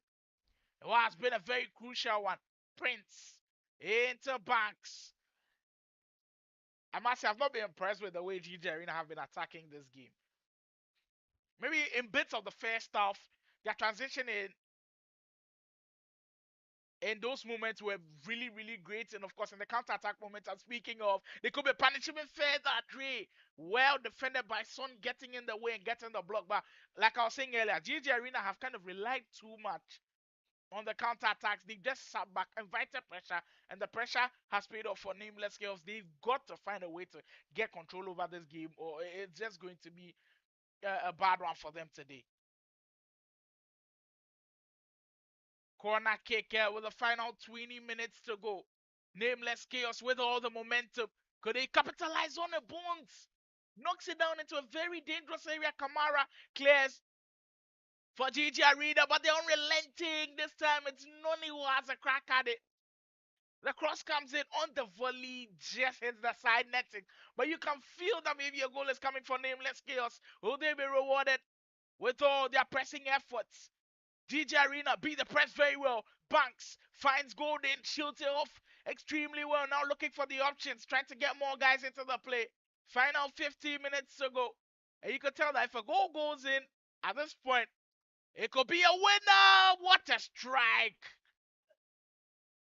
It has been a very crucial one. Prince into Banks. I must say, I've not been impressed with the way GG Arena have been attacking this game. Maybe in bits of the first half, their transition in those moments were really, really great. And of course, in the counter-attack moments I'm speaking of, they could be punishing further. Dre, well defended by Son, getting in the way and getting the block. But like I was saying earlier, GG Arena have kind of relied too much on the counter-attacks. They just sat back, invited pressure, and the pressure has paid off for Nameless Chaos. They've got to find a way to get control over this game, or it's just going to be a bad one for them today. Corner kick with the final 20 minutes to go. Nameless Chaos with all the momentum. Could they capitalize on the Bones? Knocks it down into a very dangerous area. Kamara clears for GG Arena, but they're unrelenting. This time it's Noni who has a crack at it. The cross comes in on the volley, just hits the side netting. But you can feel that maybe a goal is coming for Nameless Chaos. Will they be rewarded with all their pressing efforts? GG Arena beat the press very well. Banks finds Golden, shields it off extremely well. Now looking for the options, trying to get more guys into the play. Final 15 minutes to go. And you can tell that if a goal goes in at this point, it could be a winner. What a strike.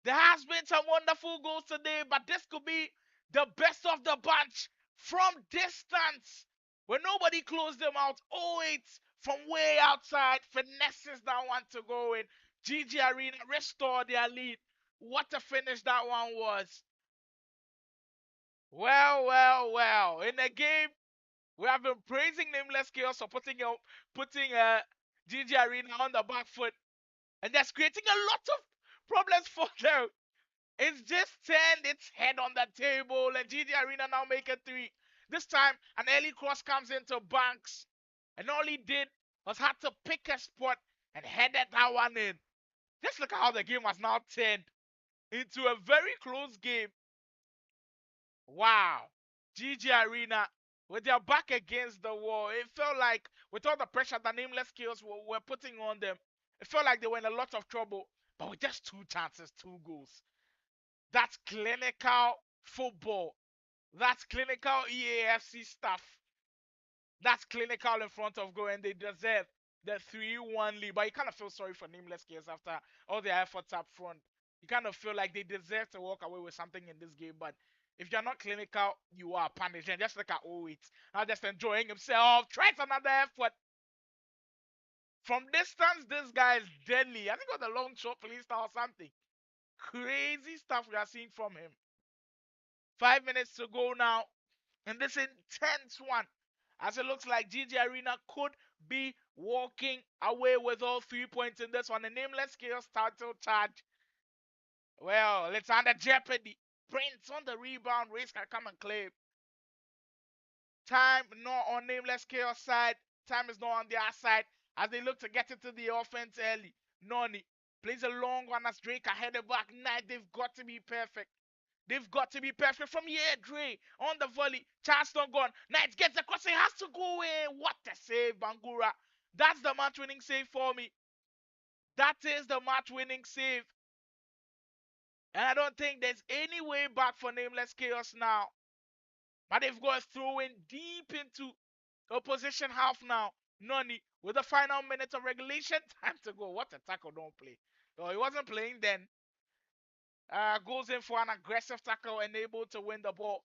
There has been some wonderful goals today, but this could be the best of the bunch from distance. When nobody closed them out. 08 from way outside, finesses that one to go in. GG Arena restored their lead. What a finish that one was. Well, well, well. In the game, we have been praising Nameless Chaos for putting GG Arena on the back foot. And that's creating a lot of problems for them. It's just turned its head on the table, and GG Arena now make it 3. This time, an early cross comes into Banks. And all he did was had to pick a spot and headed that one in. Just look at how the game was now turned. into a very close game. Wow. GG Arena, with their back against the wall, it felt like with all the pressure that Nameless Chaos were putting on them, it felt like they were in a lot of trouble. But with just 2 chances, 2 goals. That's clinical football. That's clinical EAFC stuff. That's clinical in front of goal, and they deserve the 3-1 lead. But you kind of feel sorry for Nameless Chaos after all their efforts up front. You kind of feel like they deserve to walk away with something in this game. But if you're not clinical, you are punished. And just look at 08. Now just enjoying himself. Tries another effort. From distance, this guy is deadly. I think it was a long shot police star or something. Crazy stuff we are seeing from him. 5 minutes to go now. And this intense one. As it looks like GG Arena could be walking away with all 3 points in this one. The Nameless Chaos title charge. Well, it's under jeopardy. Prince on the rebound. Race can come and claim. Time not on Nameless Chaos side. Time is not on their side. As they look to get into the offense early. Noni plays a long one as Drake headed back. Knight, they've got to be perfect. They've got to be perfect from here. Dre on the volley. Charleston gone. Knight gets the cross. It has to go in. What a save, Bangura. That's the match-winning save for me. That is the match-winning save. And I don't think there's any way back for Nameless Chaos now. But they've got to throw in deep into opposition half now. Noni with the final minute of regulation. Time to go. What a tackle, don't play. Oh, he wasn't playing then. Goes in for an aggressive tackle and able to win the ball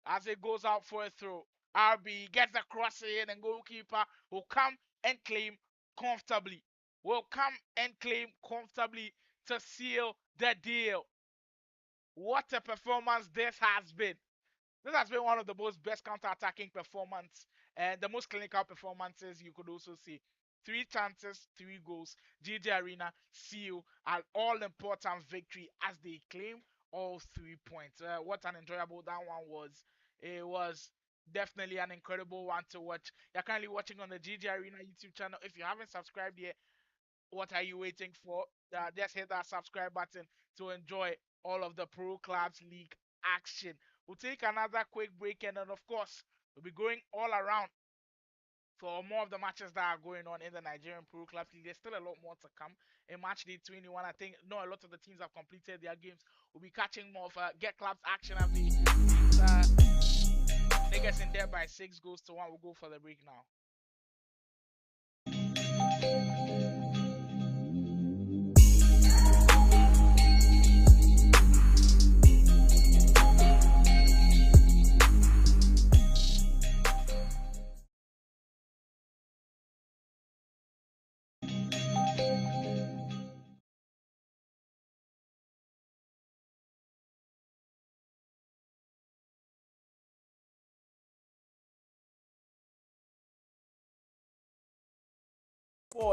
as it goes out for a throw. RB gets the cross in and goalkeeper will come and claim comfortably. Will come and claim comfortably to seal the deal. What a performance this has been. This has been one of the most best counter-attacking performances and the most clinical performances you could also see. 3 chances, 3 goals. GG Arena seal an all-important victory as they claim all 3 points. What an enjoyable that one was. It was definitely an incredible one to watch. You're currently watching on the GG Arena YouTube channel. If you haven't subscribed yet, what are you waiting for? Just hit that subscribe button to enjoy all of the Pro Clubs League action. We'll take another quick break, and then, of course, we'll be going all around for more of the matches that are going on in the Nigerian Pro Clubs League. There's still a lot more to come. In match day 21, I think, a lot of the teams have completed their games. We'll be catching more of Get Clubs action as the niggas in there by 6 goals to 1. We'll go for the break now.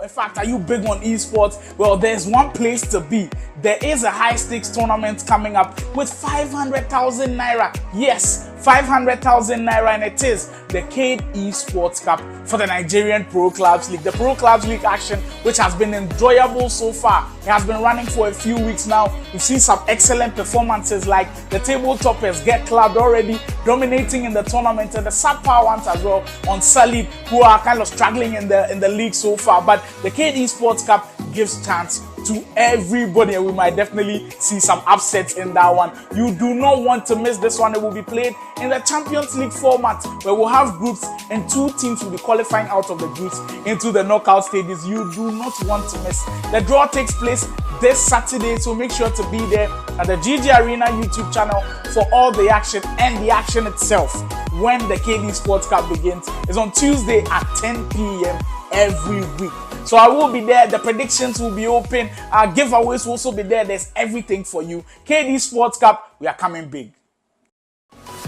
In fact, are you big on esports? Well, there's one place to be. There is a high stakes tournament coming up with 500,000 naira. Yes, 500,000 naira, and it is the Cade Esports Cup for the Nigerian Pro Clubs League. The Pro Clubs League action, which has been enjoyable so far, it has been running for a few weeks now. We've seen some excellent performances like the table toppers Get Clubbed already dominating in the tournament, and the subpar ones as well on Solid, who are kind of struggling in the league so far. But the Cade Esports Cup gives chance to everybody, and we might definitely see some upsets in that one. You do not want to miss this one. It will be played in the Champions League format, where we'll have groups and 2 teams will be qualifying out of the groups into the knockout stages. You do not want to miss. The draw takes place this Saturday, so make sure to be there at the GG Arena YouTube channel for all the action, and the action itself when the Cade Esports Cup begins is on Tuesday at 10 p.m. every week. So I will be there. The predictions will be open. Our giveaways will also be there. There's everything for you. Cade Esports Cup, we are coming big.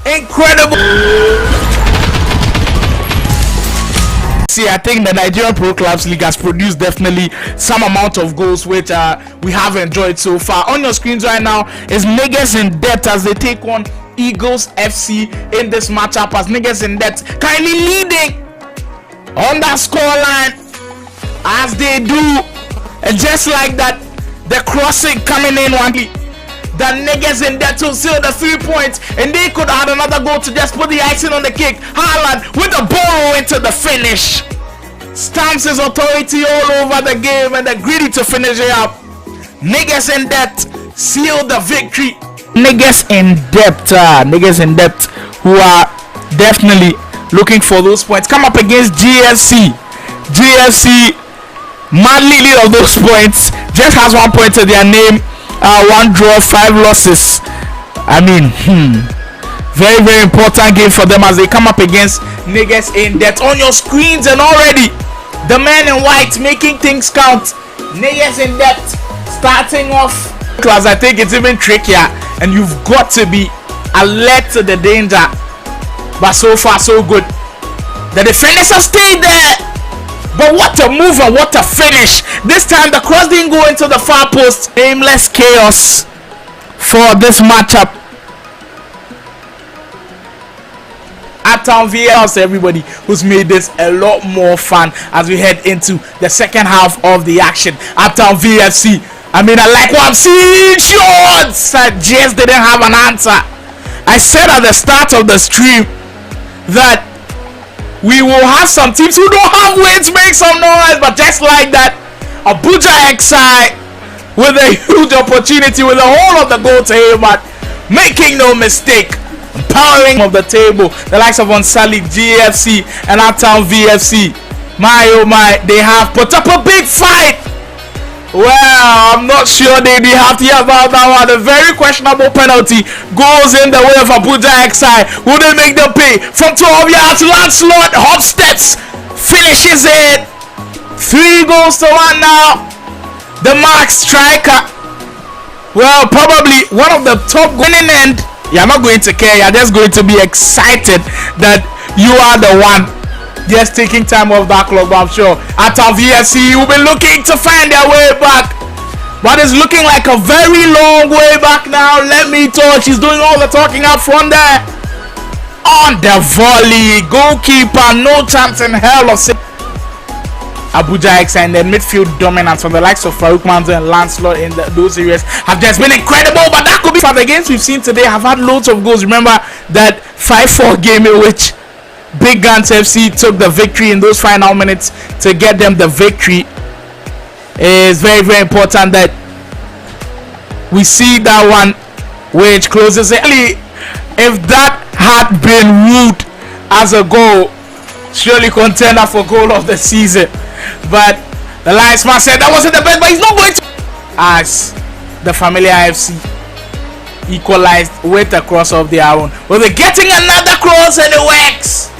Incredible! See, I think the Nigerian Pro Clubs League has produced definitely some amount of goals, which we have enjoyed so far. On your screens right now is Niggas in Debt as they take on Eagles FC in this matchup, as Niggas in Debt kindly leading on that scoreline as they do, and just like that, the crossing coming in one. The niggas in there to seal the 3 points, and they could add another goal to just put the icing on the cake. Haaland with the ball into the finish. Stamps his authority all over the game, and they're greedy to finish it up. Niggas in debt seal the victory. Niggas in debt who are definitely looking for those points come up against GFC. Madly lead of those points, just has 1 point to their name, 1 draw, 5 losses. I mean, very, very important game for them as they come up against niggas in debt. On your screens, and already the man in white making things count. Niggas in debt starting off class. I think it's even trickier, and you've got to be alert to the danger. But so far so good. The defenders have stayed there, but what a move and what a finish. This time the cross didn't go into the far post. Aimless chaos for this matchup. Uptown VFC, everybody who's made this a lot more fun as we head into the second half of the action. Uptown VFC, I mean, I like what I'm seeing. Shots! I just didn't have an answer. I said at the start of the stream that we will have some teams who don't have wins make some noise, but just like that, Abuja XI with a huge opportunity with the whole of the goal to aim at, making no mistake, powering of the table, the likes of Unsalik, GFC, and Uptown VFC. My oh my, they have put up a big fight. Well, I'm not sure they have to hear about that one. A very questionable penalty goes in the way of Abuja XI. Will they make them pay? From 12 yards, Lancelot Hofstadts finishes it. 3 goals to 1 now. The mark striker. Well, probably one of the top winning end. You're not going to care. You're just going to be excited that you are the one. Just taking time off that clock, but I'm sure Uptown VFC will be looking to find their way back. But it's looking like a very long way back now. Let me talk. She's doing all the talking up front there. On the volley. Goalkeeper, no chance in hell of Abuja XI, and the midfield dominance from the likes of Farouk Manzo and Lancelot in those areas have just been incredible. But that could be for the games we've seen today have had loads of goals. Remember that 5-4 game in which Big Guns FC took the victory in those final minutes to get them the victory. It's very, very important that we see that one which closes it. If that had been ruled as a goal, surely contender for goal of the season. But the linesman said that wasn't the best, but he's not going to. As the Familiar FC equalized with a cross of their own. Well, they're getting another cross and it works.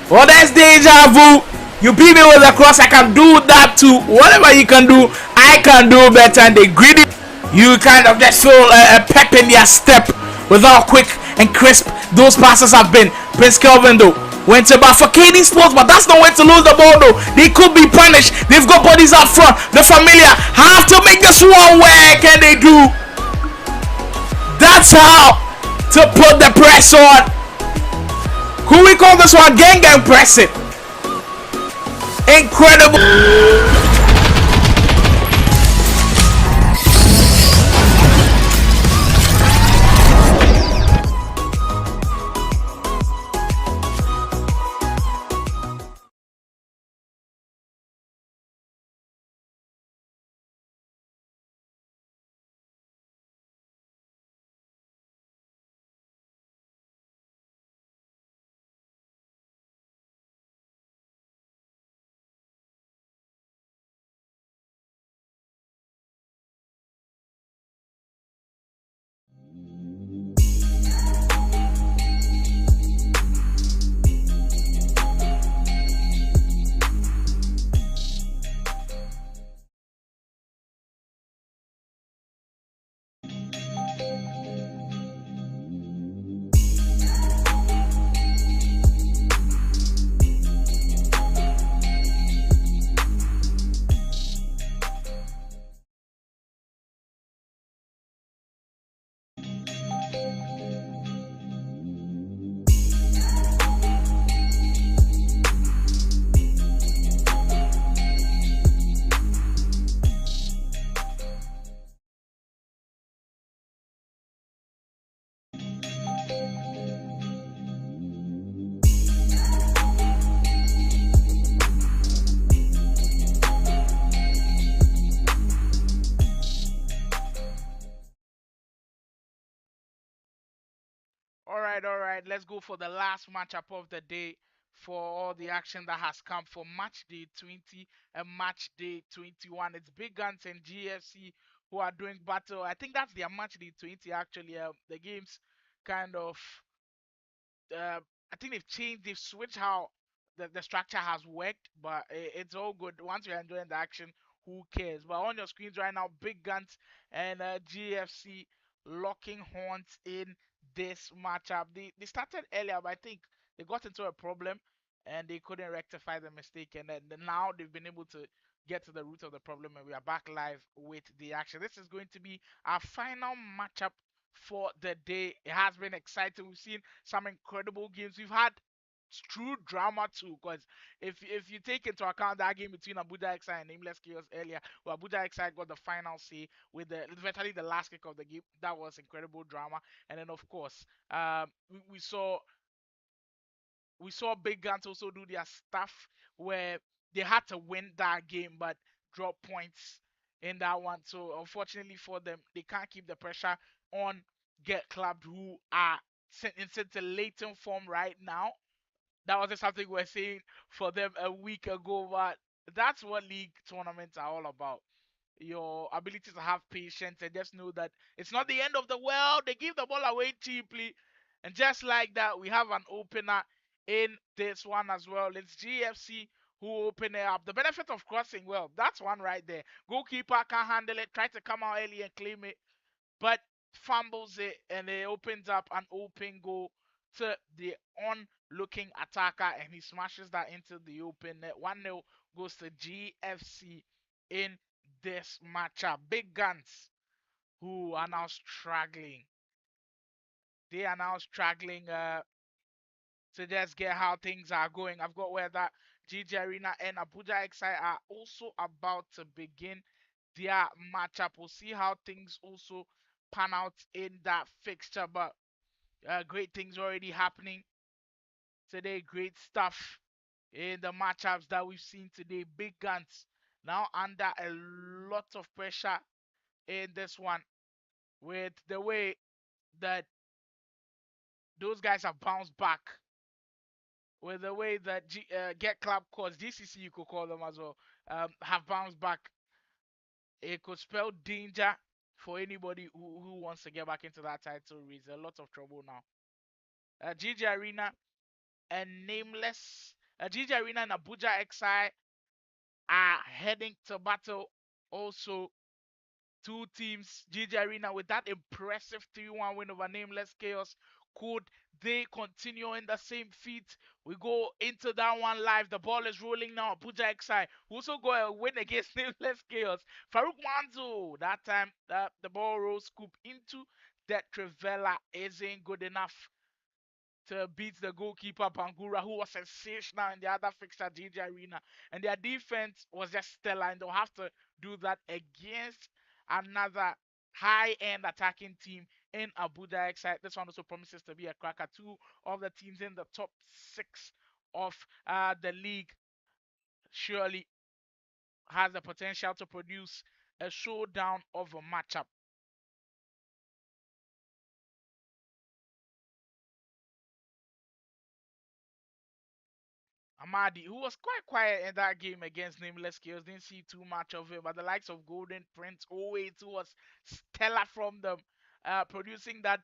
Well, that's deja vu. You beat me with a cross, I can do that too. Whatever you can do, I can do better. And they greedy. You kind of just feel a pep in their step with how quick and crisp those passes have been. Prince Kelvin though went to bat for KD Sports, but that's no way to lose the ball though. They could be punished. They've got bodies up front. The Familiar have to make this one work, and they do. That's how to put the press on. Who we call this one? Gang press it. Incredible. All right. Let's go for the last matchup of the day for all the action that has come for match day 20 and match day 21. It's Big Guns and GFC who are doing battle. I think that's their match day 20 actually. The games kind of I think they've changed, they've switched how the structure has worked, but it's all good. Once you're enjoying the action, who cares? But on your screens right now, Big Guns and GFC locking horns in this matchup. They started earlier, but I think they got into a problem and they couldn't rectify the mistake. And then now they've been able to get to the root of the problem, and we are back live with the action. This is going to be our final matchup for the day. It has been exciting. We've seen some incredible games. We've had true drama too, because if you take into account that game between Abuja XI and Nameless Chaos earlier, well, Abuja XI got the final say with the literally the last kick of the game. That was incredible drama. And then of course, we saw Big Guns also do their stuff where they had to win that game but drop points in that one. So unfortunately for them, they can't keep the pressure on Get Clubbed, who are in scintillating form right now. That was just something we were saying for them a week ago, but that's what league tournaments are all about. Your ability to have patience and just know that it's not the end of the world. They give the ball away cheaply. And just like that, we have an opener in this one as well. It's GFC who open it up. The benefit of crossing, well, that's one right there. Goalkeeper can't handle it, try to come out early and claim it, but fumbles it and it opens up an open goal to the on-looking attacker and he smashes that into the open net. 1-0 goes to GFC in this matchup. Big Guns who are now struggling. They are now struggling to just get how things are going. I've got where that GG Arena and Abuja XI are also about to begin their matchup. We'll see how things also pan out in that fixture, but great things already happening today. Great stuff in the matchups that we've seen today. Big Guns now under a lot of pressure in this one with the way that those guys have bounced back, with the way that Get Club calls GCC, you could call them as well, have bounced back. It could spell danger for anybody who wants to get back into that title race. A lot of trouble now. GG Arena and Nameless, GG Arena and Abuja XI are heading to battle. Also, two teams, GG Arena with that impressive 3-1 win over Nameless Chaos. Could they continue in the same feat? We go into that one live. The ball is rolling now. Abuja XI also got a win against Nameless Chaos. Farouk Manzo, that time the ball rolls scoop into that Trivella isn't good enough to beat the goalkeeper Bangura, who was sensational in the other fixture, GG Arena. And their defense was just stellar, and they'll have to do that against another high-end attacking team in Abuja XI. This one also promises to be a cracker. Two of the teams in the top six of the league surely has the potential to produce a showdown of a matchup. Amadi, who was quite quiet in that game against Nameless Chaos, didn't see too much of him, but the likes of Golden Prince always was stellar from them, producing that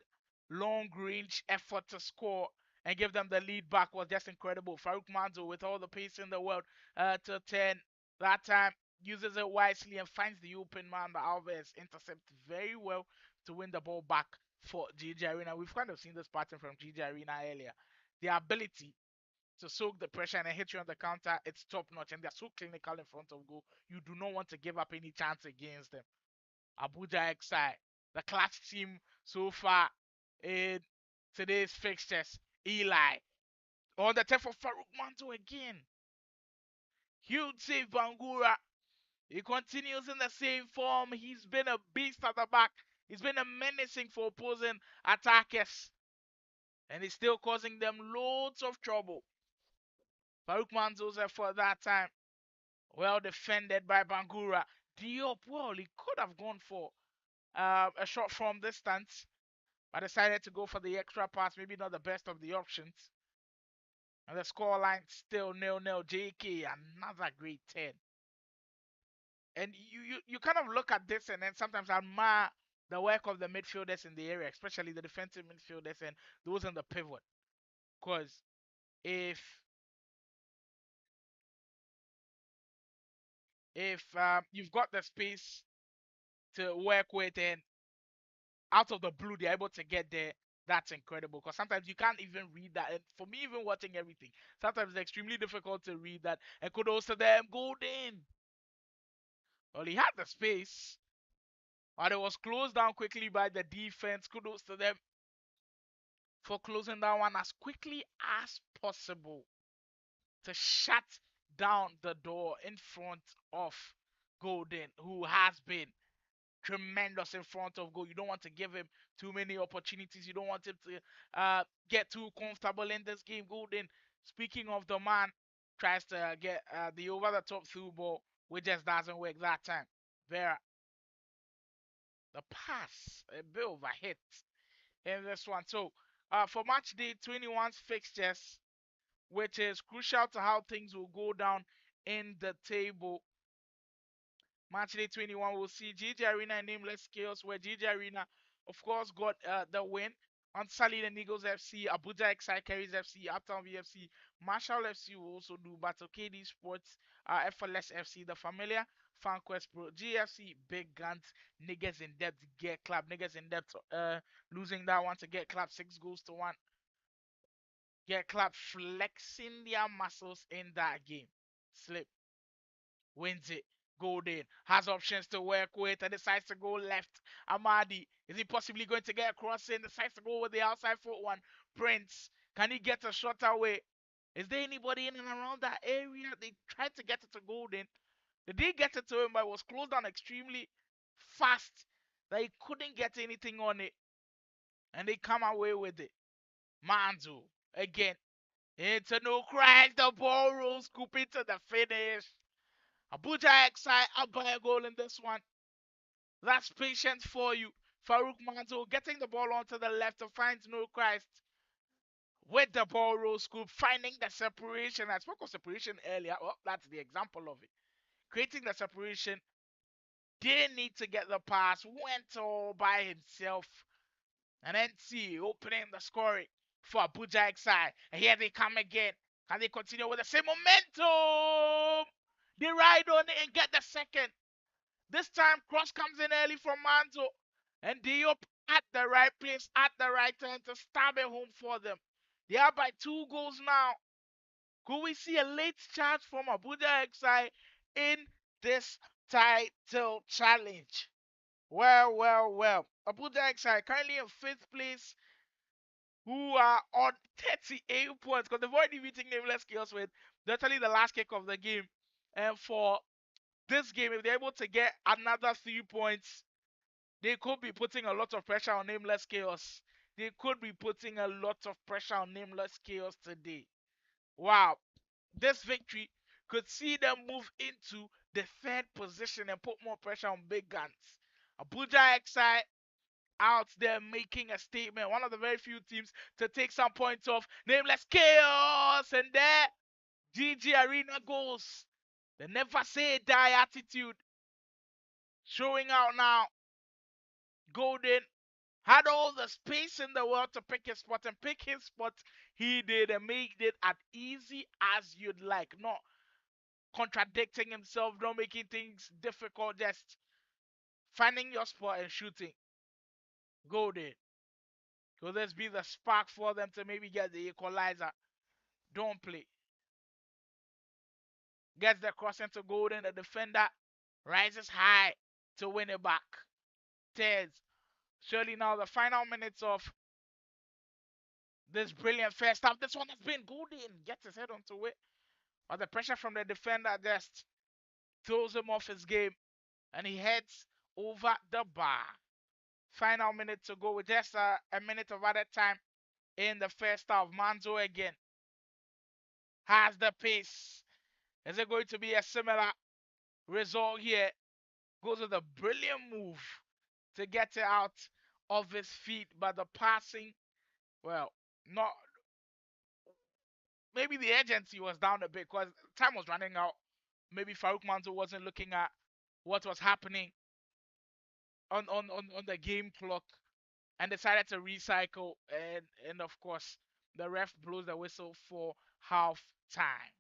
long range effort to score and give them the lead back was just incredible. Farouk Manzo, with all the pace in the world, to 10, that time uses it wisely and finds the open man, but Alves intercept very well to win the ball back for GG Arena. We've kind of seen this pattern from GG Arena earlier. The ability to soak the pressure and then hit you on the counter, it's top notch. And they're so clinical in front of goal. You do not want to give up any chance against them. Abuja XI, the clutch team so far in today's fixtures. Eli on the turf of Farouk Manto again. Huge save Bangura. He continues in the same form. He's been a beast at the back. He's been a menacing for opposing attackers. And he's still causing them loads of trouble. Farouk Manzo's effort that time, well defended by Bangura. Diop, well, he could have gone for a shot from distance, I decided to go for the extra pass, maybe not the best of the options. And the scoreline still 0-0. JK, another great 10. And you kind of look at this and then sometimes admire the work of the midfielders in the area, especially the defensive midfielders and those in the pivot. Because if you've got the space to work with and out of the blue they're able to get there, that's incredible. Because sometimes you can't even read that. And for me, even watching everything, sometimes it's extremely difficult to read that. And kudos to them, golden. Well, he had the space, but it was closed down quickly by the defense. Kudos to them for closing that one as quickly as possible to shut down the door in front of Golden, who has been tremendous in front of goal. You don't want to give him too many opportunities. You don't want him to get too comfortable in this game. Golden, speaking of the man, tries to get the over the top through ball, which just doesn't work that time. Vera, the pass, a bit of a hit in this one. So for match day 21's fixtures, which is crucial to how things will go down in the table. Matchday 21, we'll see GG Arena and Nameless Chaos, where GG Arena, of course, got the win on Salid and Eagles FC, Abuja Excicaries FC, Uptown VFC, Marshall FC will also do Battle KD Sports, FLS FC, The Familiar, FanQuest Pro, GFC, Big Guns, Niggas in Depth, Get Club, Niggas in Depth, losing that one to Get Club, 6-1. Get Club flexing their muscles in that game. Slip. Wins it. Golden has options to work with and decides to go left. Amadi, is he possibly going to get across in? Decides to go with the outside foot one. Prince, can he get a shot away? Is there anybody in and around that area? They tried to get it to Golden. They did get it to him, but it was closed down extremely fast that he couldn't get anything on it. And they come away with it. Manzo, again, into no crash. The ball rolls, scoop into the finish. Abuja Exai up by a goal in this one. That's patience for you. Farouk Manzo getting the ball onto the left to find No Christ. With the ball roll scoop, finding the separation. I spoke of separation earlier. Well, that's the example of it. Creating the separation. Didn't need to get the pass. Went all by himself. And then see opening the scoring for Abuja Exai. And here they come again. Can they continue with the same momentum? They ride on it and get the second. This time, cross comes in early from Manzo. And Diop at the right place, at the right time to stab it home for them. They are by 2 goals now. Could we see a late charge from Abuja Exai in this title challenge? Well. Abuja Exai currently in 5th place, who are on 38 points because they've already beaten Nameless Chaos with literally the last kick of the game. And for this game, if they're able to get another 3 points, they could be putting a lot of pressure on Nameless Chaos. They could be putting a lot of pressure on Nameless Chaos today. Wow. This victory could see them move into the 3rd position and put more pressure on Big Guns. Abuja Exai out there making a statement. One of the very few teams to take some points off. Nameless Chaos. And there, GG Arena goes. The never say die attitude showing out now. Golden had all the space in the world to pick his spot, and pick his spot he did and made it as easy as you'd like. Not contradicting himself, not making things difficult, just finding your spot and shooting. Golden. Could this be the spark for them to maybe get the equalizer? Don't play. Gets the cross into Golden. The defender rises high to win it back. Tears. Surely now the final minutes of this brilliant first half. This one has been Golden. Gets his head onto it. But the pressure from the defender just throws him off his game. And he heads over the bar. Final minute to go with just a minute of added time in the first half. Manzo again has the pace. Is it going to be a similar result here? Goes with a brilliant move to get it out of his feet, but the passing, well, not maybe the agency was down a bit because time was running out. Maybe Farouk Manzo wasn't looking at what was happening on the game clock and decided to recycle, and of course the ref blows the whistle for half time.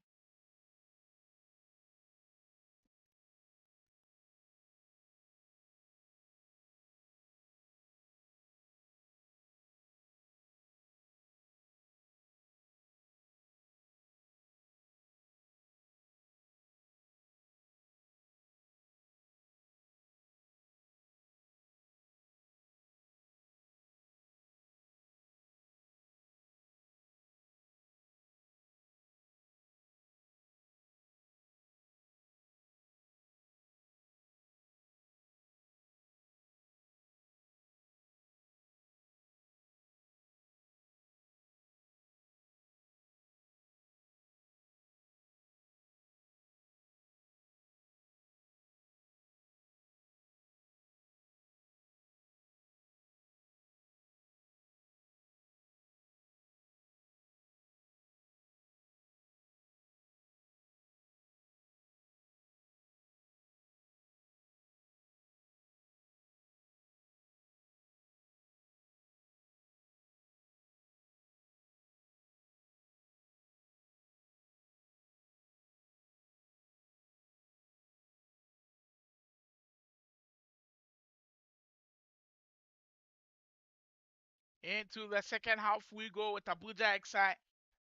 Into the second half we go with Abuja Exai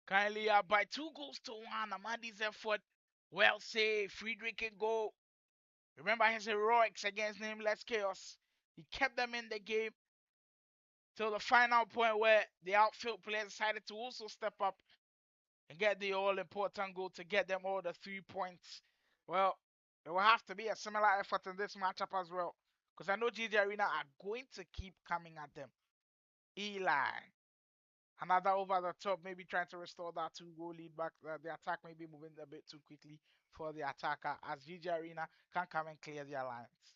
kindly up by 2 goals to 1. Amadi's effort, well saved. Friedrich can go. Remember his heroics against Nameless Chaos. He kept them in the game till the final point where the outfield players decided to also step up and get the all important goal to get them all the 3 points. Well, it will have to be a similar effort in this matchup as well. Because I know GG Arena are going to keep coming at them. Eli. Another over the top, maybe trying to restore that 2 goal lead back. The attack may be moving a bit too quickly for the attacker as GG Arena can come and clear the alliance.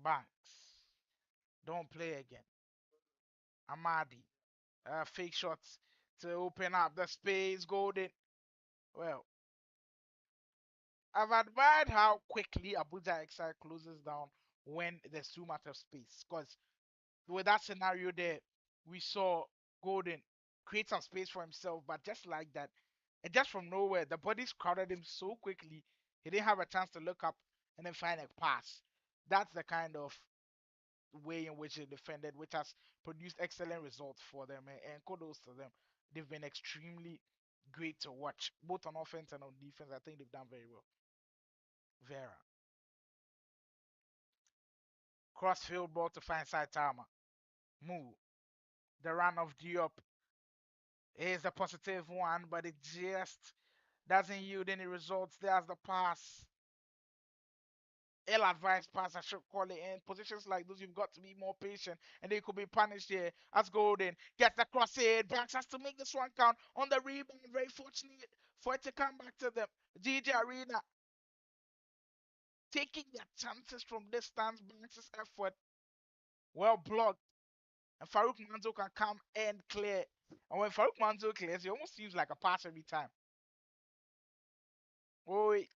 Banks. Don't play again. Amadi. Fake shots to open up the space. Golden. Well, I've admired how quickly Abuja XI closes down when there's too much of space. Because with that scenario there, we saw Golden create some space for himself, but just like that, and just from nowhere, the bodies crowded him so quickly, he didn't have a chance to look up and then find a pass. That's the kind of way in which they defended, which has produced excellent results for them, and kudos to them. They've been extremely great to watch, both on offense and on defense. I think they've done very well. Vera. Crossfield ball to find Saitama. Move. The run of Diop is a positive one, but it just doesn't yield any results. There's the pass. Ill-advised pass, I should call it. In positions like those, you've got to be more patient, and they could be punished here. As Golden gets the cross in, Banks has to make this one count on the rebound. Very fortunate for it to come back to them. GG Arena taking their chances from distance. Banks' effort well blocked, and Farouk Manzo can come and clear. And when Farouk Manzo clears, it almost seems like a pass every time. Wait,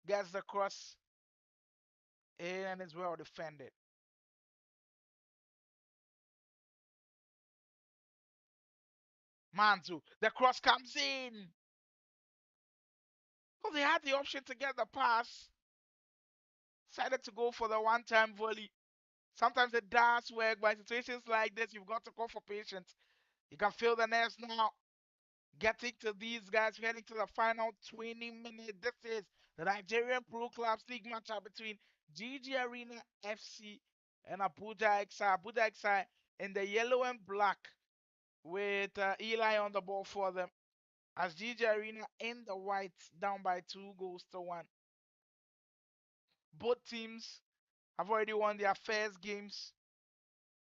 gets the cross in and is well defended. Manzo, the cross comes in. Well, they had the option to get the pass. Decided to go for the one-time volley. Sometimes it does work, but in situations like this, you've got to call for patience. You can feel the nerves now. Getting to these guys, heading to the final 20 minutes. This is the Nigerian Pro Clubs League matchup between GG Arena FC and Abuja XI. Abuja XI in the yellow and black with Eli on the ball for them. As GG Arena in the white, down by 2 goals to 1. Both teams have already won their first games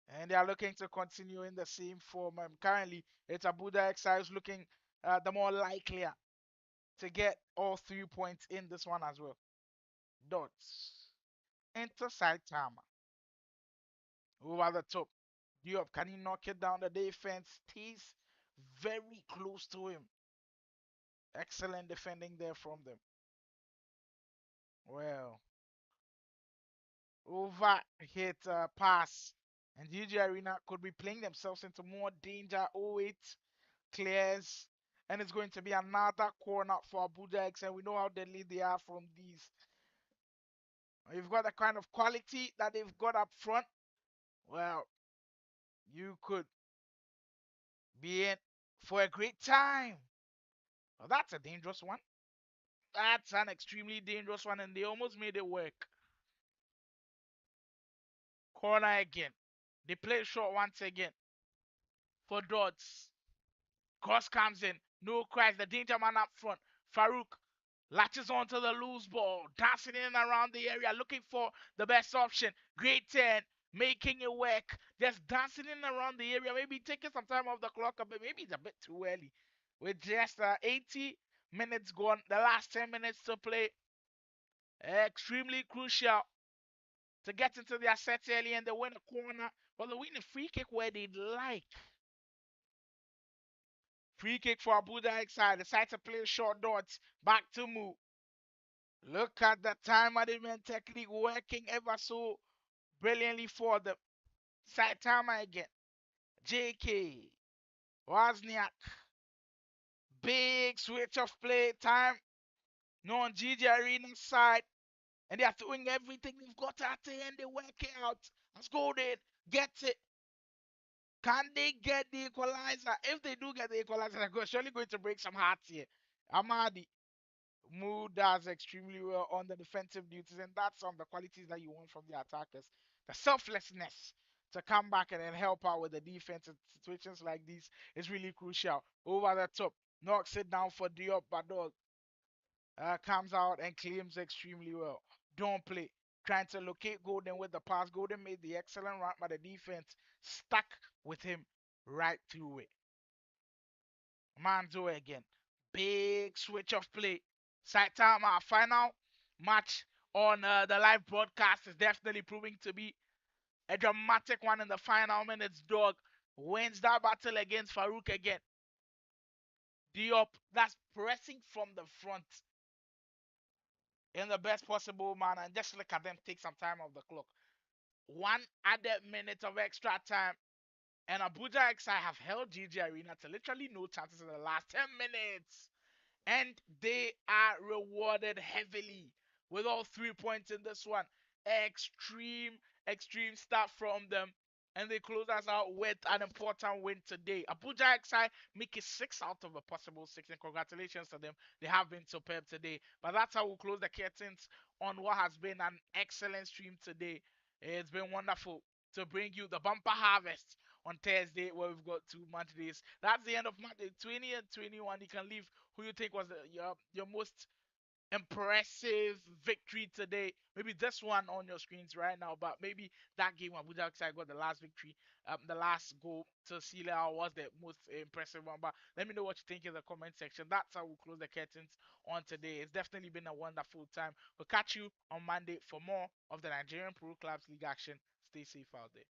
and they are looking to continue in the same form. Currently, it's Abuja Exiles looking the more likelier to get all 3 points in this one as well. Dots. Enter Saitama. Over the top. Diop, can he knock it down? The defense stays very close to him. Excellent defending there from them. Well, over hit pass. And GG Arena could be playing themselves into more danger. 08 clears. And it's going to be another corner for Abuja X. And we know how deadly they are from these. You've got the kind of quality that they've got up front. Well, you could be in for a great time. Well, that's a dangerous one. That's an extremely dangerous one, and they almost made it work. Corner again. They play short once again for Dodds. Cross comes in. No cries. The danger man up front. Farouk latches onto the loose ball, dancing in and around the area, looking for the best option. Great 10, making it work. Just dancing in and around the area, maybe taking some time off the clock a bit. Maybe it's a bit too early. With just 80 minutes gone, the last 10 minutes to play. Extremely crucial to get into their set early and they win a corner. But they win a free kick where they'd like. Free kick for Abuja X-side. Decide to play short dots. Back to move. Look at the time management technique working ever so brilliantly for them. Saitama again. JK. Wozniak. Big switch of play time. No on GG Arena's side. And they are throwing everything they've got at the end. They work it out. Let's go there. Get it. Can they get the equalizer? If they do get the equalizer, they're surely going to break some hearts here. Amadi Mu does extremely well on the defensive duties, and that's some of the qualities that you want from the attackers. The selflessness to come back and then help out with the defense in situations like these is really crucial. Over the top, knocks it down for Diop Badog. Comes out and claims extremely well. Don't play. Trying to locate Golden with the pass. Golden made the excellent run, but the defense stuck with him right through it. Manzo again. Big switch of play. Saitama, final match on the live broadcast is definitely proving to be a dramatic one in the final minutes. Dog wins that battle against Farouk again. Diop, that's pressing from the front in the best possible manner. And just look at them take some time off the clock. One added minute of extra time. And Abuja XI have held GG Arena to literally no chances in the last 10 minutes. And they are rewarded heavily with all 3 points in this one. Extreme start from them. And they close us out with an important win today. Abuja XI make it 6 out of a possible 6. And congratulations to them. They have been superb today. But that's how we'll close the curtains on what has been an excellent stream today. It's been wonderful to bring you the bumper harvest on Thursday where we've got 2 match days. That's the end of match day 20 and 21. You can leave who you think was your most impressive victory today. Maybe this one on your screens right now, but maybe that game when Abuja X got the last victory, the last goal to Sila was the most impressive one. But let me know what you think in the comment section. That's how we'll close the curtains on today. It's definitely been a wonderful time. We'll catch you on Monday for more of the Nigerian Pro Clubs League action. Stay safe out there.